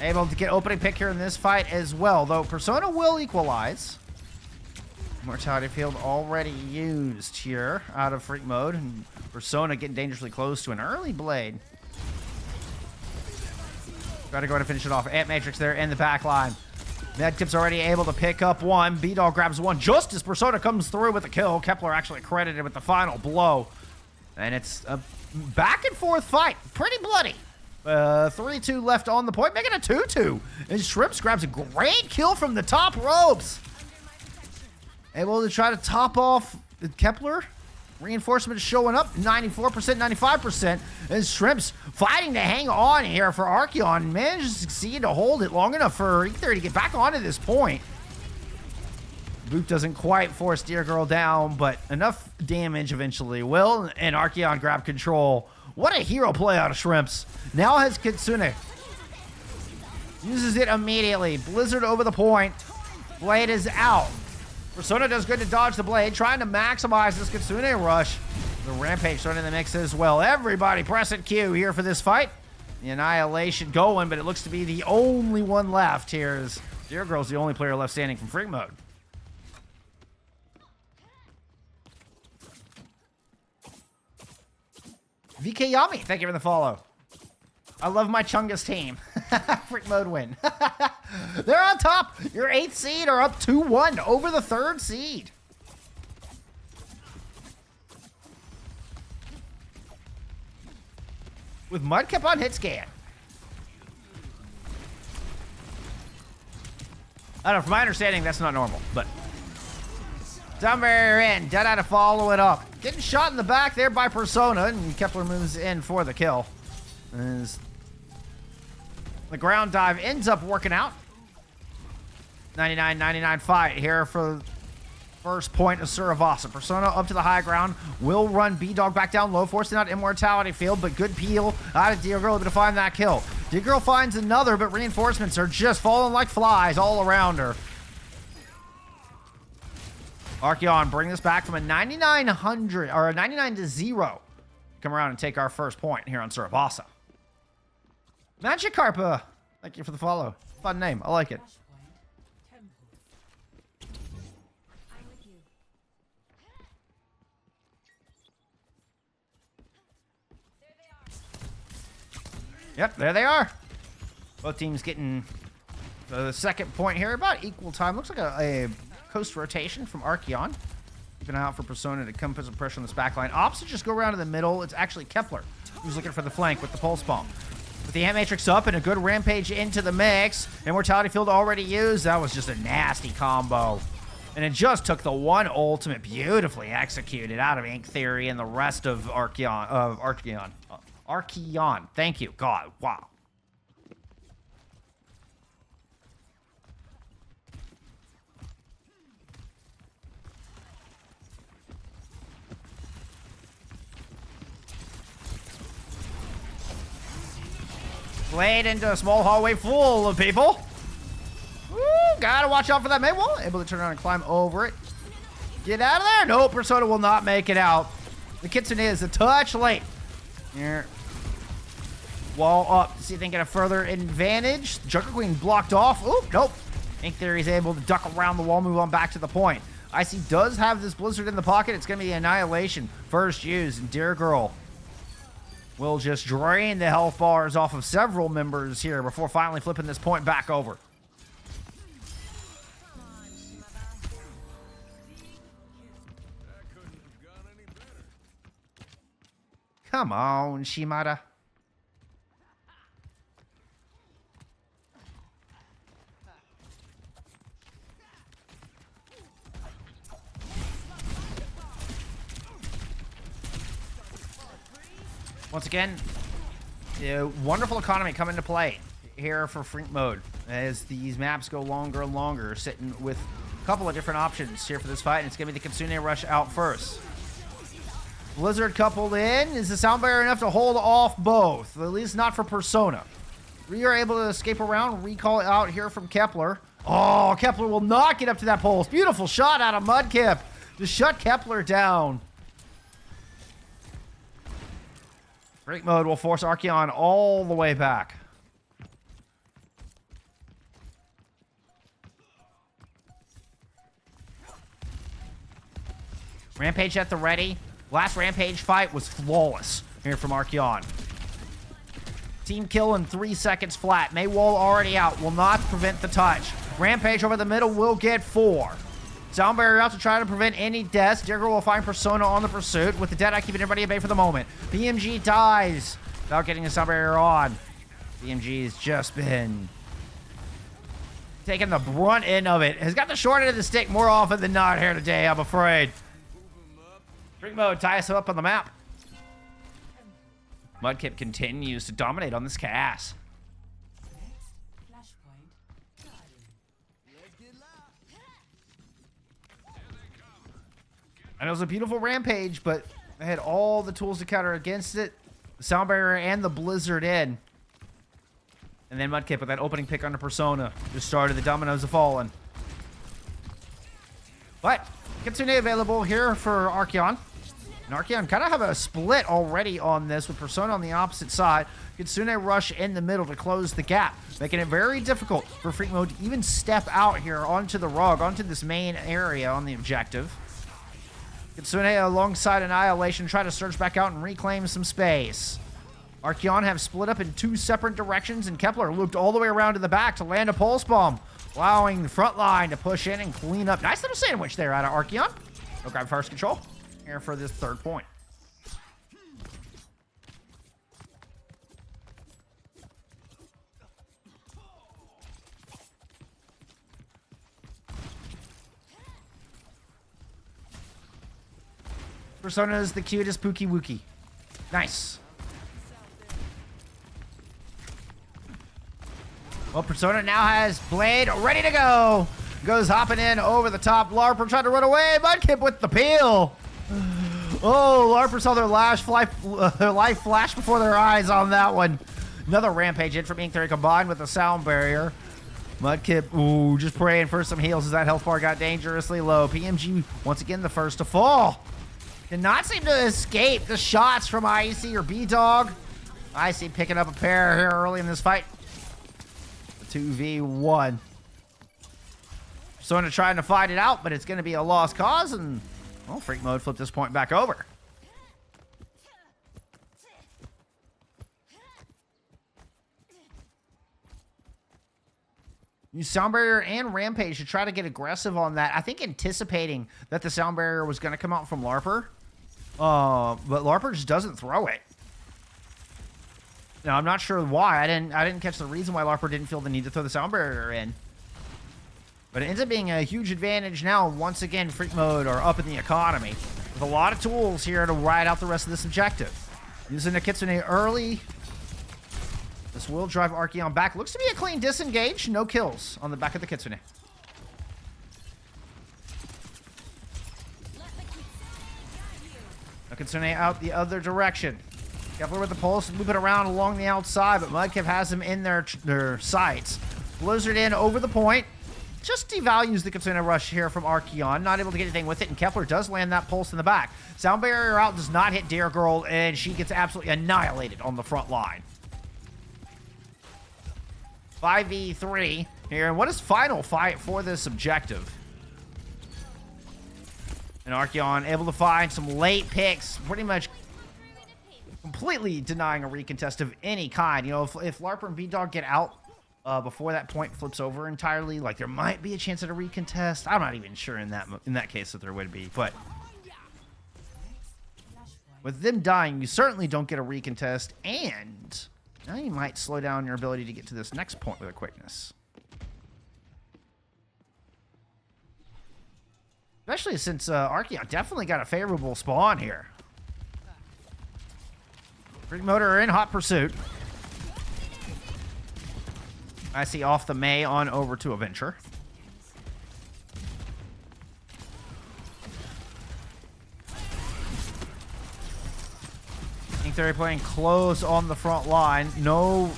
Able to get opening pick here in this fight as well, though Persona will equalize. Mortality field already used here out of Freak Mode, and Persona getting dangerously close to an early blade. Got to go ahead and finish it off. Ant Matrix there in the back line. Mudkip's already able to pick up 1. B-Dog grabs 1 just as Persona comes through with the kill. Kepler actually credited with the final blow. And it's a back and forth fight. Pretty bloody. 3-2 left on the point, making a 2-2. And Shrimps grabs a great kill from the top ropes. able to try to top off Kepler. Reinforcement showing up, 94%, 95%. And Shrimps fighting to hang on here for Archeon. Manages to succeed to hold it long enough for Ether to get back onto this point. Boop doesn't quite force Deer Girl down, but enough damage eventually will. And Archeon grab control. What a hero play out of Shrimps. Now has Kitsune. Uses it immediately. Blizzard over the point. Blade is out. Persona does good to dodge the blade, trying to maximize this Kitsune rush. The Rampage starting in the mix as well. Everybody pressing Q here for this fight. The Annihilation going, but it looks to be the only one left here as Deer Girl's the only player left standing from Freak Mode. VK Yami, thank you for the follow. I love my Chungus team. Freak Mode win. They're on top. Your 8th seed are up 2-1 over the 3rd seed. With Mudkip on hit scan. I don't know, from my understanding, that's not normal, but down barrier in, dead eye to follow it up. Getting shot in the back there by Persona, and Kepler moves in for the kill. As the ground dive ends up working out. 99-99 fight here for first point of Suravasa. Persona up to the high ground. Will run B-Dog back down low, forcing out Immortality Field, but good peel out of Deer Girl able to find that kill. Deer Girl finds another, but reinforcements are just falling like flies all around her. Archeon bring this back from a 9900 or a 99-0. Come around and take our first point here on Suravasa. Magikarp, thank you for the follow. Fun name, I like it. Yep, there they are. Both teams getting the second point here, about equal time. Looks like a coast rotation from Archeon. Keeping an eye out for Persona to come put some pressure on this backline. Opposite just go around in the middle. It's actually Kepler who's looking for the flank with the Pulse Bomb. With the Ant Matrix up and a good Rampage into the mix. Immortality Field already used. That was just a nasty combo. And it just took the one ultimate beautifully executed out of Ink Theory and the rest of Archeon. Archeon. Thank you. God, wow. Blade into a small hallway full of people. Woo, gotta watch out for that Maywall. Able to turn around and climb over it. Get out of there. No, Persona will not make it out. The Kitsune is a touch late. Here. Wall up to see if they can get a further advantage. Junker Queen blocked off. Oop, nope. Ink Theory is able to duck around the wall, move on back to the point. Icy does have this Blizzard in the pocket. It's going to be Annihilation. First use, and Deer Girl will just drain the health bars off of several members here before finally flipping this point back over. Come on, Shimada. Once again, wonderful economy come into play here for Freak Mode as these maps go longer and longer, sitting with a couple of different options here for this fight, and it's going to be the Kitsune Rush out first. Blizzard coupled in. Is the sound barrier enough to hold off both? At least not for Persona. We are able to escape around, recall out here from Kepler. Oh, Kepler will not get up to that pulse. Beautiful shot out of Mudkip to shut Kepler down. Freak Mode will force Archeon all the way back. Rampage at the ready. Last Rampage fight was flawless here from Archeon. Team kill in 3 seconds flat. Maywall already out. Will not prevent the touch. Rampage over the middle will get 4. Sound barrier out to try to prevent any deaths. Deer Girl will find Persona on the pursuit with the Deadeye keeping everybody at bay for the moment. BMG dies without getting a sound barrier on. BMG has just been taking the brunt end of it. Has got the short end of the stick more often than not here today, I'm afraid. Freak mode ties him up on the map. Mudkip continues to dominate on this cast. And it was a beautiful rampage, but they had all the tools to counter against it. The sound barrier and the blizzard in. And then Mudkip with that opening pick on the Persona just started the dominoes of falling. But Kitsune available here for Archeon. And Archeon kind of have a split already on this with Persona on the opposite side. Kitsune rush in the middle to close the gap, making it very difficult for Freak Mode to even step out here onto the rug, onto this main area on the objective. Kitsune alongside Annihilation try to surge back out and reclaim some space. Archeon have split up in two separate directions, and Kepler looped all the way around to the back to land a pulse bomb, allowing the front line to push in and clean up. Nice little sandwich there out of Archeon. They'll grab first control here for this third point. Persona is the cutest Pookie Wookie. Nice. Well, Persona now has Blade ready to go. Goes hopping in over the top. Larper trying to run away. Mudkip with the peel. Oh, Larper saw their life flash before their eyes on that one. Another rampage in from Ink Theory combined with the sound barrier. Mudkip, ooh, just praying for some heals as that health bar got dangerously low. PMG, once again, the first to fall. Did not seem to escape the shots from Icy or B-Dog. Icy picking up a pair here early in this fight. 2v1. Persona trying to fight it out, but it's going to be a lost cause, and, well, Freak Mode flipped this point back over. Use Sound Barrier and Rampage to try to get aggressive on that. I think anticipating that the Sound Barrier was going to come out from Larper. But Larper just doesn't throw it. Now, I'm not sure why. I didn't catch the reason why Larper didn't feel the need to throw the Sound Barrier in. But it ends up being a huge advantage now. Once again, Freak Mode are up in the economy with a lot of tools here to ride out the rest of this objective. Using the Kitsune early. This will drive Archeon back. Looks to be a clean disengage. No kills on the back of the Kitsune. Now Kitsune out the other direction. Kepler with the pulse, move it around along the outside, but Mudkip has him in their sights. Blizzard in over the point. Just devalues the Kitsune rush here from Archeon. Not able to get anything with it, and Kepler does land that pulse in the back. Sound Barrier out, does not hit Deer Girl, and she gets absolutely annihilated on the front line. 5v3 here, and what is final fight for this objective? And Archeon able to find some late picks, pretty much completely denying a recontest of any kind. You know, if Larper and B-Dog get out before that point flips over entirely, like, there might be a chance at a recontest. I'm not even sure in that case that there would be, but with them dying, you certainly don't get a recontest, and now you might slow down your ability to get to this next point with a quickness. Especially since Archeon definitely got a favorable spawn here. Freak Mode are in hot pursuit. I see off the May on over to Adventure. Ink Theory playing close on the front line. No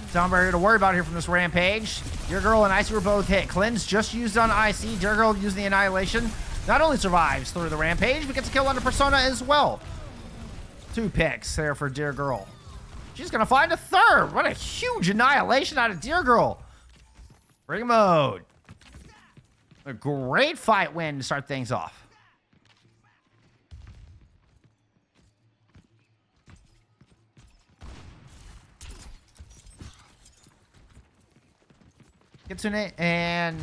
Sound Barrier to worry about here from this Rampage. Deer Girl and Icy were both hit. Cleanse just used on Icy. Deer Girl using the Annihilation. Not only survives through the Rampage, but gets a kill on the Persona as well. 2 picks there for Deer Girl. She's going to find a third. What a huge annihilation out of Deer Girl. Freak Mode. A great fight win to start things off. Kitsune and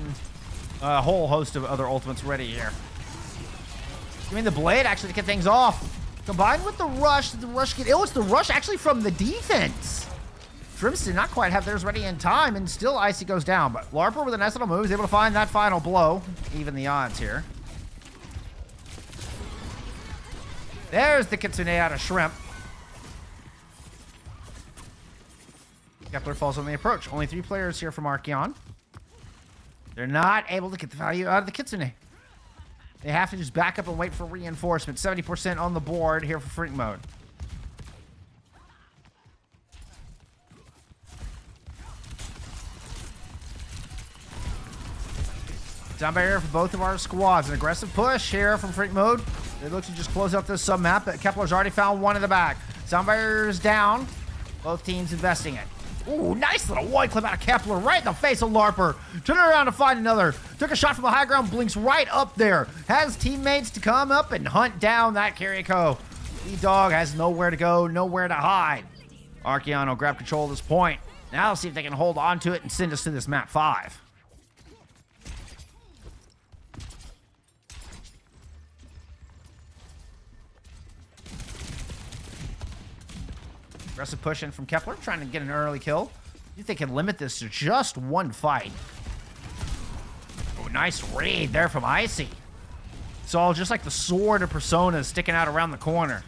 a whole host of other ultimates ready here. I mean, the Blade actually to get things off. Combined with the rush, did the rush get ill? It's the rush actually from the defense. Shrimps did not quite have theirs ready in time, and still Icy goes down. But Larper with a nice little move is able to find that final blow. Even the odds here. There's the Kitsune out of Shrimp. Kepler falls on the approach. Only 3 players here from Archeon. They're not able to get the value out of the Kitsune. They have to just back up and wait for reinforcement. 70% on the board here for Freak Mode. Down barrier for both of our squads. An aggressive push here from Freak Mode. They look to just close out this sub-map, but Kepler's already found one in the back. Sound barrier's down. Both teams investing it. Ooh, nice little wide clip out of Kepler right in the face of Larper. Turn around to find another. Took a shot from the high ground, blinks right up there. Has teammates to come up and hunt down that Kiriko. E-Dog has nowhere to go, nowhere to hide. Archeon will grab control of this point. Now see if they can hold on to it and send us to this map 5. Aggressive push in from Kepler, trying to get an early kill. You think they can limit this to just one fight. Oh, nice raid there from Icy. It's all just like the sword of Persona sticking out around the corner.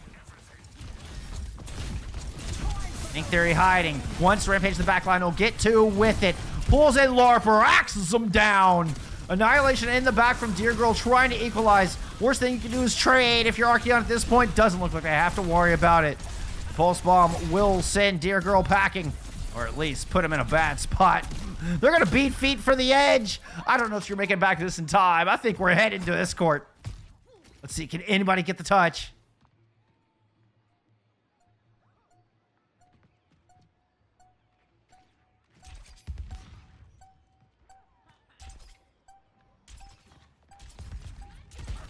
Ink Theory hiding. Once Rampage in the backline will get to with it. Pulls in Larper, axes him down. Annihilation in the back from Deer Girl trying to equalize. Worst thing you can do is trade if you're Archeon at this point. Doesn't look like they have to worry about it. Pulse Bomb will send Deer Girl packing, or at least put him in a bad spot. They're going to beat feet for the edge. I don't know if you're making back this in time. I think we're headed to this court. Let's see, can anybody get the touch?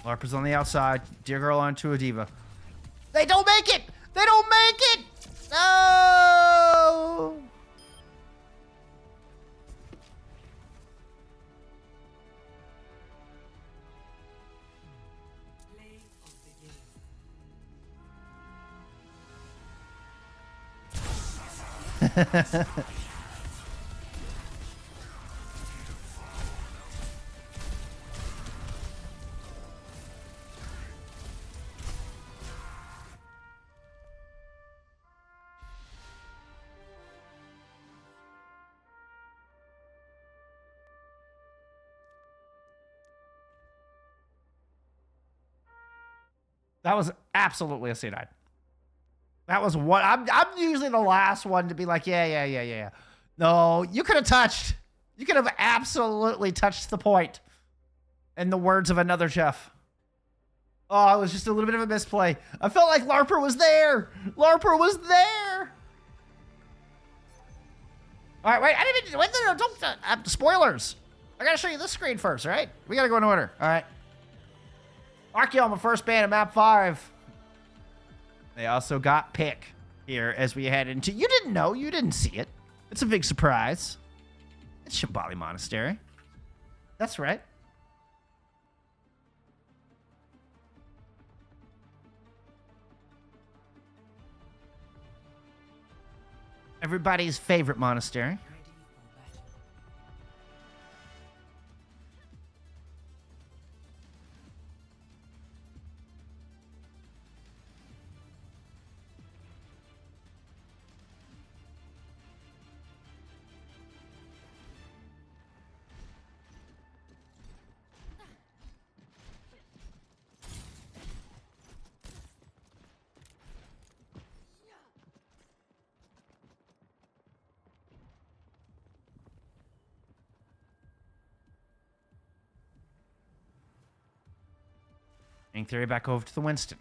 Larper's on the outside. Deer Girl onto a diva. They don't make it! They don't make it! No! That was absolutely a C9. That was what I'm usually the last one to be like, yeah. No, you could have touched. You could have absolutely touched the point. In the words of another chef. Oh, it was just a little bit of a misplay. I felt like Larper was there. Larper was there. All right, wait. I didn't even, wait, no, don't, spoilers. I got to show you this screen first, all right? We got to go in order, all right? Archeon, the first ban of map 5. They also got pick here as we head into... You didn't know. You didn't see it. It's a big surprise. It's Shambali Monastery. That's right. Everybody's favorite monastery. Ink Theory back over to the Winston.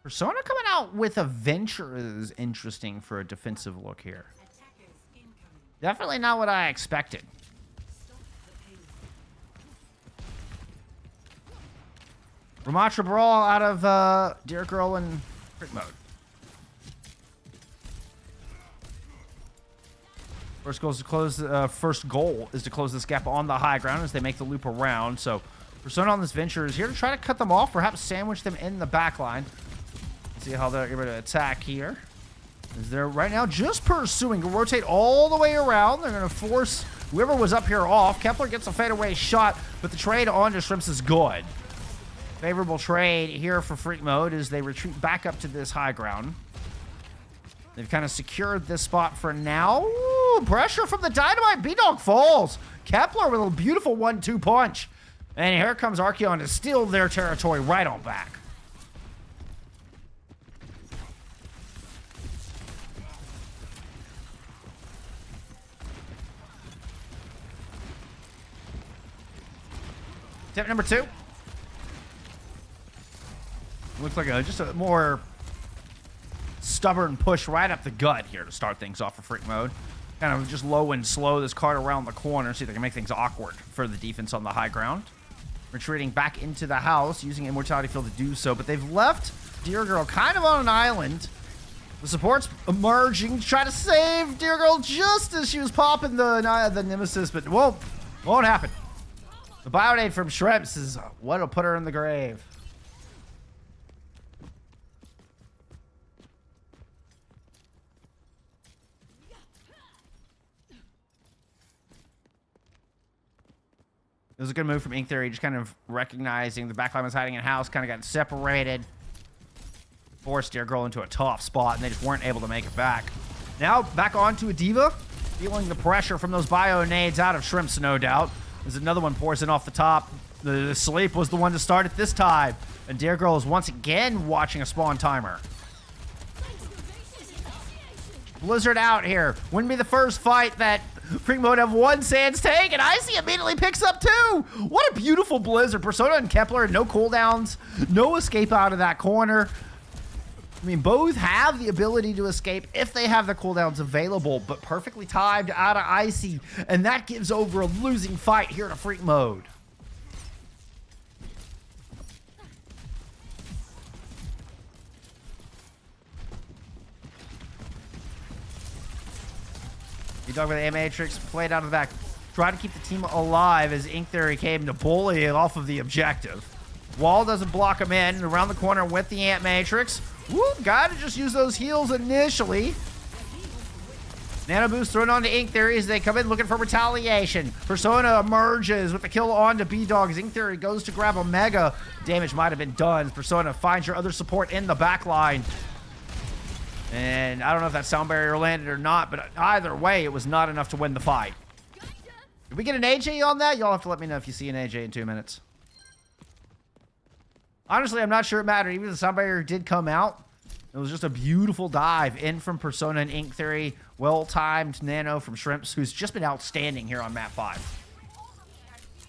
Persona coming out with a Venture is interesting for a defensive look here. Definitely not what I expected. Ramatra Brawl out of Deer Girl and Crit Mode. First goal is to close this gap on the high ground as they make the loop around. So Persona on this Venture is here to try to cut them off, perhaps sandwich them in the back line. See how they're able to attack here. As they're right now just pursuing. Rotate all the way around. They're going to force whoever was up here off. Kepler gets a fadeaway shot, but the trade onto Shrimps is good. Favorable trade here for Freak Mode as they retreat back up to this high ground. They've kind of secured this spot for now. Ooh, pressure from the Dynamite. B-Dog falls. Kepler with a beautiful 1-2 punch. And here comes Archeon to steal their territory right on back. Tip number 2. Looks like just a more stubborn push right up the gut here to start things off for Freak Mode. Kind of just low and slow this card around the corner, see if they can make things awkward for the defense on the high ground. Retreating back into the house, using Immortality Field to do so, but they've left Deer Girl kind of on an island. The support's emerging to try to save Deer Girl just as she was popping the Nemesis, but won't happen. The Bionade from Shrimps is what'll put her in the grave. It was a good move from Ink Theory, just kind of recognizing the backline was hiding in a house, kind of got separated. Forced Deer Girl into a tough spot, and they just weren't able to make it back. Now, back onto a Diva, feeling the pressure from those Bio-nades out of Shrimps, no doubt. There's another one pours in off the top. The Sleep was the one to start it this time. And Deer Girl is once again watching a spawn timer. Blizzard out here. Wouldn't be the first fight that Freak Mode have one Sans tank, and Icy immediately picks up 2. What a beautiful Blizzard. Persona and Kepler, no cooldowns, no escape out of that corner. I mean, both have the ability to escape if they have the cooldowns available, but perfectly timed out of Icy, and that gives over a losing fight here to Freak Mode. B-Dog with the A-Matrix played out of the back. Try to keep the team alive as Ink Theory came to bully it off of the objective. Wall doesn't block him in. Around the corner with the Ant Matrix. Woo, gotta just use those heals initially. Nano Boost thrown onto Ink Theory as they come in looking for retaliation. Persona emerges with the kill onto B-Dog as Ink Theory goes to grab Omega. Damage might have been done. Persona finds your other support in the back line. And I don't know if that sound barrier landed or not, but either way, it was not enough to win the fight. Did we get an AJ on that? Y'all have to let me know if you see an AJ in 2 minutes. Honestly, I'm not sure it mattered. Even if the sound barrier did come out, it was just a beautiful dive in from Persona and Ink Theory. Well-timed Nano from Shrimps, who's just been outstanding here on map 5.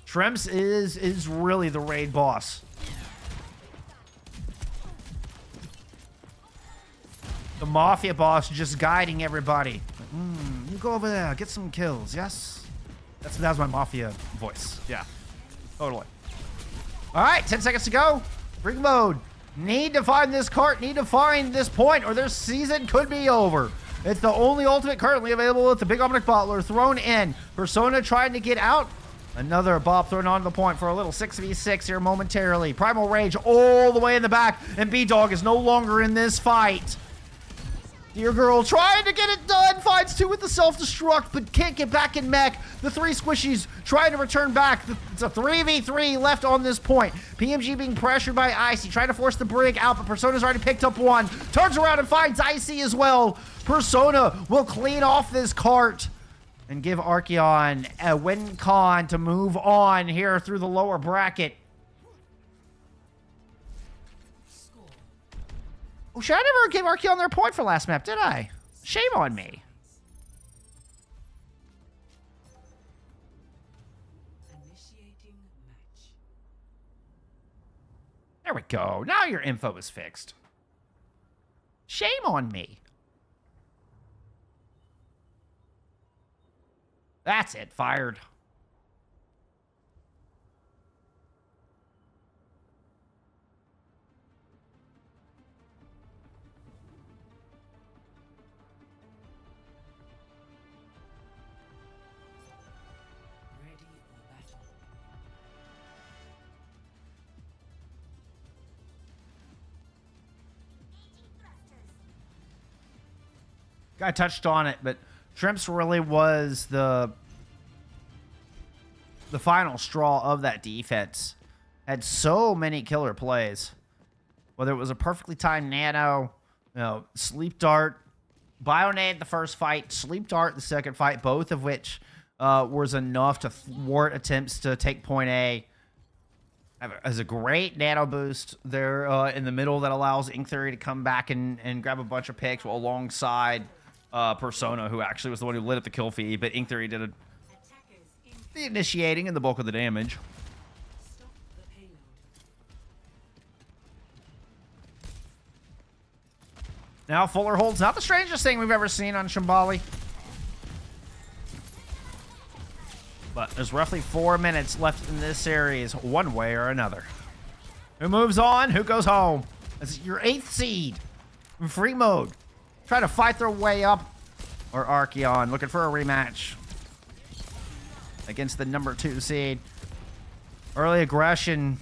Shrimps is really the raid boss. The Mafia boss just guiding everybody. You go over there, get some kills, yes? That was my Mafia voice. Yeah, totally. All right, 10 seconds to go. Freak Mode. Need to find this cart, need to find this point, or their season could be over. It's the only ultimate currently available with the Big Omnic Bottler thrown in. Persona trying to get out. Another Bob thrown onto the point for a little 6v6 here momentarily. Primal Rage all the way in the back, and B-Dog is no longer in this fight. Deer Girl trying to get it done, finds 2 with the self-destruct, but can't get back in mech. The 3 squishies trying to return back. It's a 3v3 left on this point. PMG being pressured by Icy, trying to force the brig out, but Persona's already picked up 1. Turns around and finds Icy as well. Persona will clean off this cart and give Archeon a win con to move on here through the lower bracket. Oh, should I never give Archeon their point for last map, did I? Shame on me. Initiating match. There we go. Now your info is fixed. Shame on me. That's it. Fired. Ready for battle. I touched on it, but Shrimps really was the final straw of that defense. Had so many killer plays. Whether it was a perfectly timed nano, sleep dart, Bionade the first fight, sleep dart the second fight, both of which was enough to thwart attempts to take point A. As a great nano boost there in the middle that allows Ink Theory to come back and grab a bunch of picks alongside Persona, who actually was the one who lit up the kill feed, but Ink Theory did the initiating and the bulk of the damage. Now Fuller holds not the strangest thing we've ever seen on Shambali. But there's roughly 4 minutes left in this series, one way or another. Who moves on? Who goes home? It's your 8th seed in free mode. Try to fight their way up. Or Archeon, looking for a rematch against the number 2 seed. Early aggression.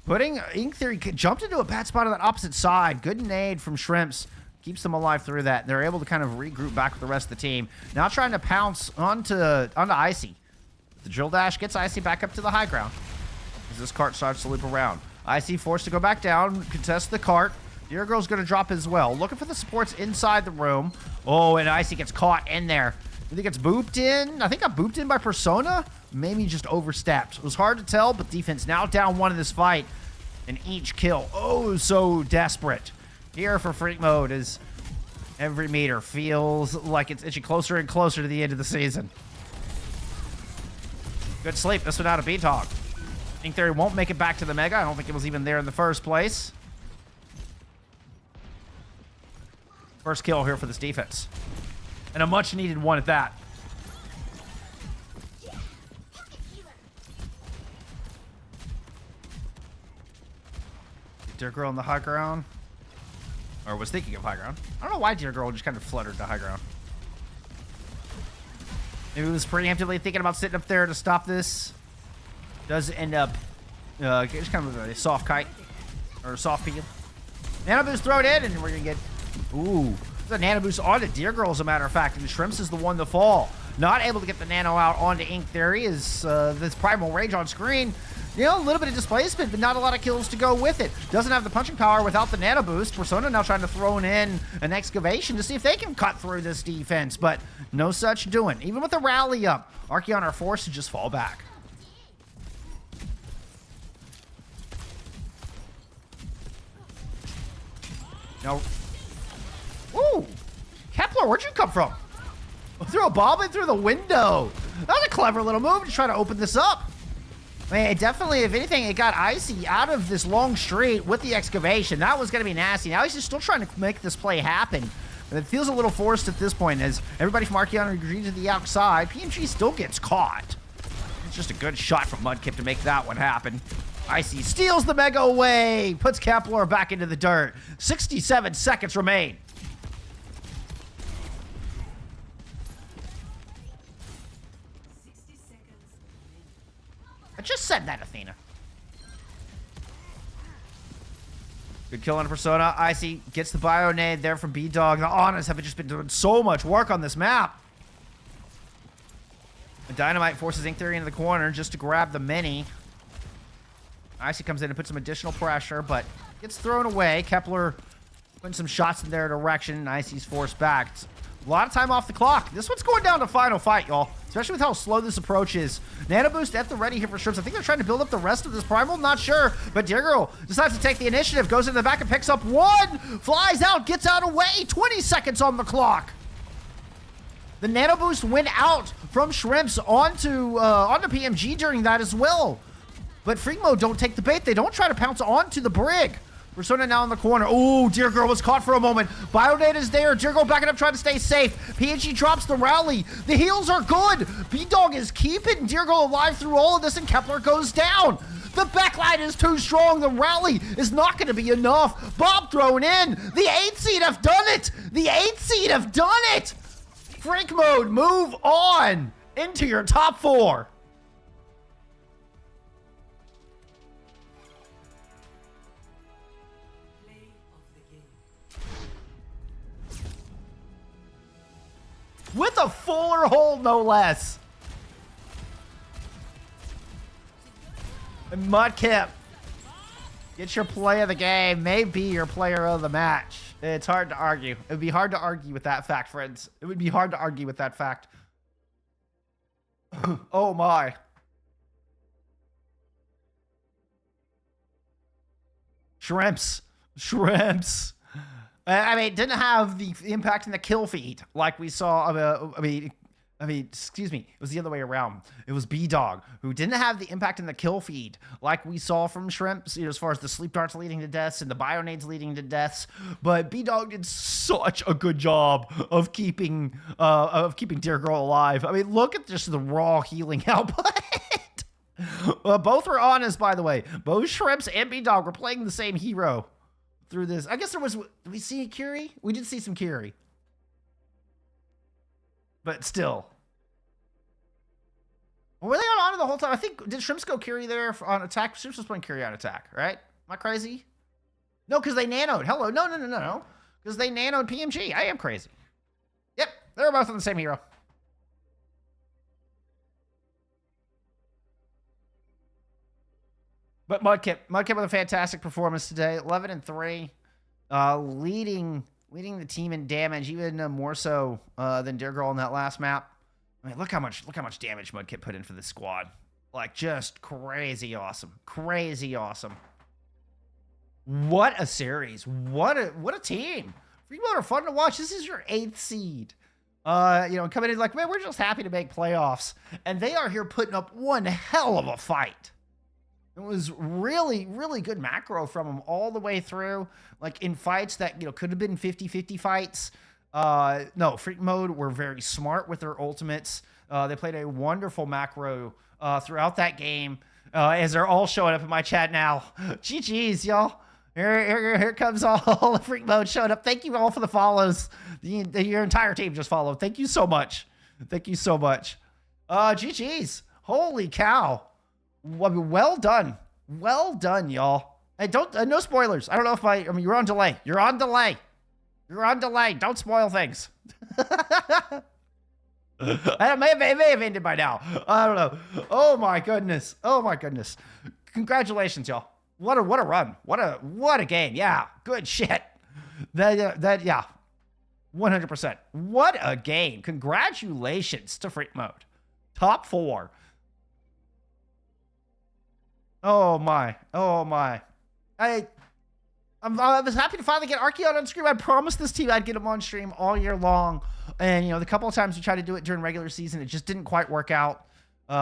Putting Ink Theory jumped into a bad spot on that opposite side. Good nade from Shrimps. Keeps them alive through that. They're able to kind of regroup back with the rest of the team. Now trying to pounce onto Icy. The drill dash gets Icy back up to the high ground as this cart starts to loop around. Icy forced to go back down, contest the cart. Deer Girl's going to drop as well. Looking for the supports inside the room. Oh, and Icy gets caught in there. I think it's booped in. I think got booped in by Persona. Maybe just overstepped. It was hard to tell, but defense now down 1 in this fight. And each kill, oh, so desperate. Here for Freak Mode as every meter feels like it's itching closer and closer to the end of the season. Good sleep. This without a B-Talk. Ink Theory won't make it back to the Mega. I don't think it was even there in the first place. First kill here for this defense. And a much-needed one at that. Deer Girl on the high ground. Or was thinking of high ground. I don't know why Deer Girl just kind of fluttered to high ground. Maybe he was preemptively thinking about sitting up there to stop this. Does end up just kind of a soft kite. Or a soft peel. Nano Boost, throw it in, and we're going to get... Ooh. The Nano Boost onto Deer Girl, as a matter of fact. And Shrimps is the one to fall. Not able to get the Nano out onto Ink Theory as this Primal Rage on screen. You know, a little bit of displacement, but not a lot of kills to go with it. Doesn't have the punching power without the Nano Boost. Persona now trying to throw in an excavation to see if they can cut through this defense, but no such doing. Even with the rally up, Archeon are forced to just fall back. No. Ooh! Kepler, where'd you come from? Threw a bomb in through the window. That was a clever little move to try to open this up. Man, definitely, if anything, it got Icy out of this long street with the excavation. That was going to be nasty. Now he's just still trying to make this play happen. And it feels a little forced at this point as everybody from Archeon agrees to the outside. PMG still gets caught. It's just a good shot from Mudkip to make that one happen. Icy steals the Mega away. Puts Kepler back into the dirt. 67 seconds remain. I just said that, Athena. Good kill on Persona. Icy gets the Bionade there from B-Dog. The Honors have just been doing so much work on this map. And Dynamite forces Ink Theory into the corner just to grab the mini. Icy comes in and puts some additional pressure, but gets thrown away. Kepler putting some shots in their direction, and Icy's forced back. It's a lot of time off the clock. This one's going down to final fight, y'all. Especially with how slow this approach is. Nano Boost at the ready here for Shrimps. I think they're trying to build up the rest of this Primal. Not sure. But Deer Girl decides to take the initiative. Goes into the back and picks up one. Flies out. Gets out away. 20 seconds on the clock. The Nano Boost went out from Shrimps onto PMG during that as well. But Freak Mode don't take the bait. They don't try to pounce onto the Brig. Persona now in the corner. Oh, Deer Girl was caught for a moment. Biodata is there. Deer Girl backing up, trying to stay safe. PNG drops the rally. The heals are good. B-Dog is keeping Deer Girl alive through all of this, and Kepler goes down. The backline is too strong. The rally is not going to be enough. Bob thrown in. The 8th seed have done it. The 8th seed have done it. Freak Mode, move on into your top 4. fuller hold, no less. And Mudkip, get your play of the game, maybe your player of the match. It's hard to argue. It would be hard to argue with that fact, friends. It would be hard to argue with that fact. Oh my. Shrimps. Shrimps. I mean, it didn't have the impact in the kill feed like we saw. I mean, excuse me. It was the other way around. It was B-Dog who didn't have the impact in the kill feed like we saw from Shrimps, you know, as far as the sleep darts leading to deaths and the bionades leading to deaths. But B-Dog did such a good job of keeping Dear Girl alive. I mean, look at just the raw healing output. Both were honest, by the way. Both Shrimps and B-Dog were playing the same hero through this. I guess there was, did we see Curie? We did see some Curie. But still. Were they on honor the whole time? I think, did Shrimps go Curie there on attack? Shrimps was playing Curie on attack, right? Am I crazy? No, because they nanoed. Hello. No. Because they nanoed PMG. I am crazy. Yep. They were both on the same hero. But Mudkip with a fantastic performance today. 11-3. Leading the team in damage, even more so than Dear Girl in that last map. I mean, look how much damage Mudkip put in for this squad. Like, just crazy awesome. Crazy awesome. What a series. What a team. Freakmode are fun to watch. This is your 8th seed. You know, coming in like, man, we're just happy to make playoffs. And they are here putting up one hell of a fight. It was really, really good macro from them all the way through. Like, in fights that, you know, could have been 50-50 fights. No, Freak Mode were very smart with their ultimates. They played a wonderful macro throughout that game. As they're all showing up in my chat now. GG's, y'all. Here comes all the Freak Mode showing up. Thank you all for the follows. Your entire team just followed. Thank you so much. Thank you so much. GG's. Holy cow. Well done. Well done, y'all. Hey, don't, no spoilers. I don't know if I mean, you're on delay. You're on delay. Don't spoil things. It may have ended by now. I don't know. Oh my goodness. Congratulations, y'all. What a run. What a game. Yeah. Good shit. Yeah. 100%. What a game. Congratulations to Freak Mode. Top 4. Oh my. I was happy to finally get Archeon on stream. I promised this team I'd get him on stream all year long. And, you know, the couple of times we tried to do it during regular season, it just didn't quite work out. So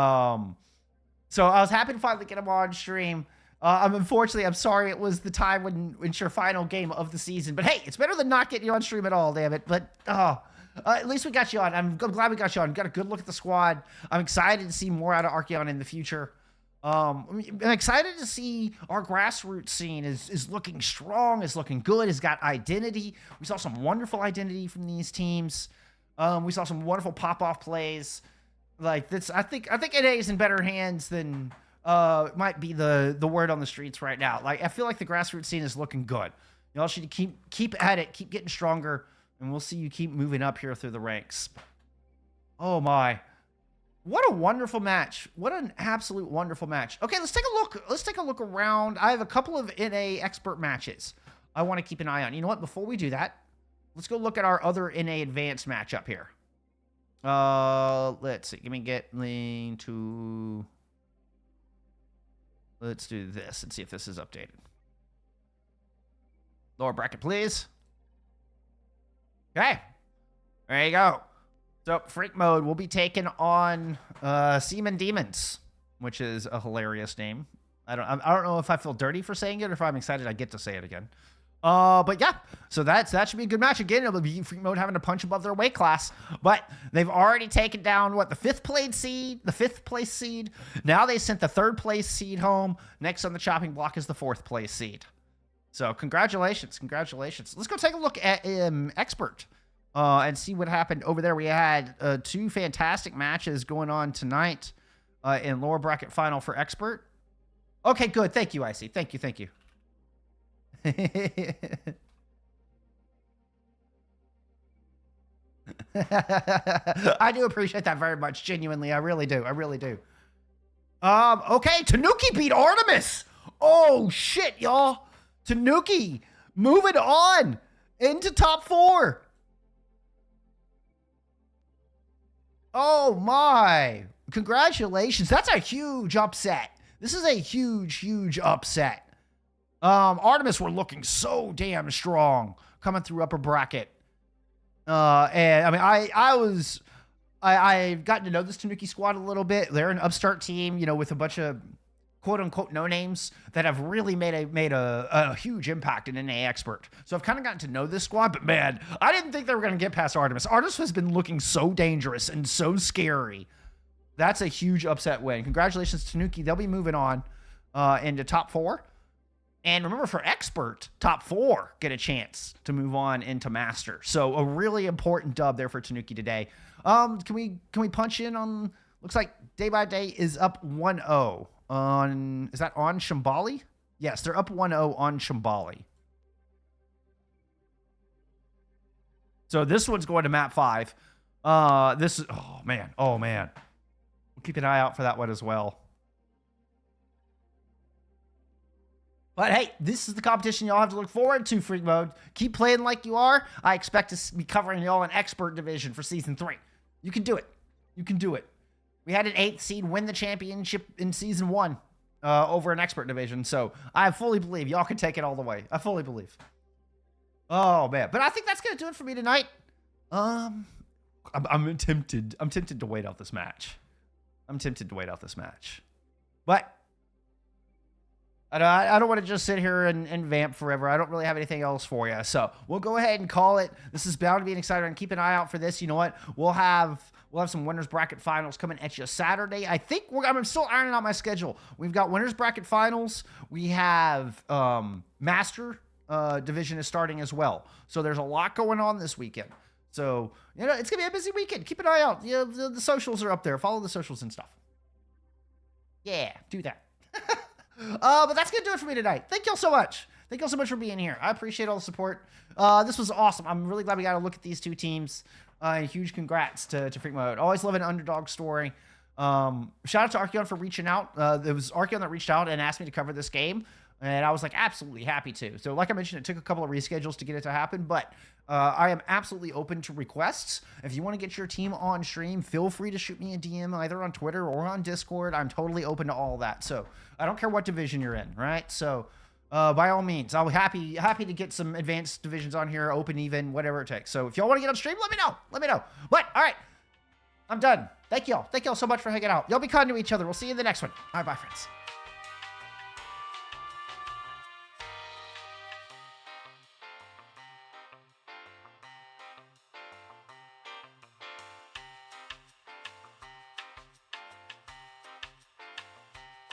I was happy to finally get him on stream. Unfortunately, I'm sorry it was the time when it's your final game of the season. But hey, it's better than not getting you on stream at all, damn it. But at least we got you on. I'm glad we got you on. Got a good look at the squad. I'm excited to see more out of Archeon in the future. I'm excited to see our grassroots scene is looking strong, is looking good, has got identity. We saw some wonderful identity from these teams. We saw some wonderful pop-off plays. Like this, I think NA is in better hands than might be the word on the streets right now. Like, I feel like the grassroots scene is looking good. Y'all should keep at it, keep getting stronger, and we'll see you keep moving up here through the ranks. Oh my. What a wonderful match. What an absolute wonderful match. Okay, let's take a look. Let's take a look around. I have a couple of NA expert matches I want to keep an eye on. You know what? Before we do that, let's go look at our other NA advanced matchup here. Let's see. Let me get to... Let's do this and see if this is updated. Lower bracket, please. Okay. There you go. So, Freak Mode will be taking on Seaman Demons, which is a hilarious name. I don't know if I feel dirty for saying it or if I'm excited I get to say it again. But yeah, so that should be a good match. Again, it'll be Freak Mode having to punch above their weight class, but they've already taken down the fifth place seed. Now they sent the 3rd place seed home. Next on the chopping block is the 4th place seed. So congratulations. Let's go take a look at Expert. And see what happened over there. We had 2 fantastic matches going on tonight in lower bracket final for Expert. Okay, good. Thank you, Icy. Thank you. I do appreciate that very much, genuinely. I really do. I really do. Okay, Tanuki beat Artemis. Oh, shit, y'all. Tanuki moving on into top 4. Oh, my. Congratulations. That's a huge upset. This is a huge, huge upset. Artemis were looking so damn strong coming through upper bracket. And I mean, I've gotten to know this Tanuki squad a little bit. They're an upstart team, you know, with a bunch of quote unquote no names that have really made a huge impact in NA Expert. So I've kind of gotten to know this squad, but man, I didn't think they were going to get past Artemis. Artemis has been looking so dangerous and so scary. That's a huge upset win. Congratulations, Tanuki. They'll be moving on into top 4. And remember, for Expert, top 4 get a chance to move on into Master. So a really important dub there for Tanuki today. Can we punch in on? Looks like Day by Day is up 1-0 on. Is that on Shambali? Yes, they're up 1-0 on Shambali. So this one's going to map 5. This is oh man. We'll keep an eye out for that one as well. But hey, this is the competition y'all have to look forward to, Freak Mode. Keep playing like you are. I expect to be covering y'all in Expert Division for Season 3. You can do it. You can do it. We had an 8th seed win the championship in Season 1 over an Expert Division. So I fully believe y'all can take it all the way. I fully believe. Oh, man. But I think that's going to do it for me tonight. I'm tempted. I'm tempted to wait out this match. But I don't want to just sit here and vamp forever. I don't really have anything else for you. So we'll go ahead and call it. This is bound to be an exciting one. Keep an eye out for this. You know what? We'll have some winners bracket finals coming at you Saturday. I think I'm still ironing out my schedule. We've got winners bracket finals. We have Master division is starting as well. So there's a lot going on this weekend. So, you know, it's going to be a busy weekend. Keep an eye out. You know, the socials are up there. Follow the socials and stuff. Yeah, do that. But that's going to do it for me tonight. Thank y'all so much. Thank y'all so much for being here. I appreciate all the support. This was awesome. I'm really glad we got to look at these two teams. Huge congrats to Freak Mode. Always love an underdog story. Shout out to Archeon for reaching out. It was Archeon that reached out and asked me to cover this game. And I was like, absolutely happy to. So like I mentioned, it took a couple of reschedules to get it to happen. But I am absolutely open to requests. If you want to get your team on stream, feel free to shoot me a DM either on Twitter or on Discord. I'm totally open to all that. So I don't care what division you're in, right? So by all means, I'll be happy to get some advanced divisions on here, open, even, whatever it takes. So if y'all want to get on stream, let me know. Let me know. But all right, I'm done. Thank y'all. Thank y'all so much for hanging out. Y'all be kind to each other. We'll see you in the next one. All right, bye, friends.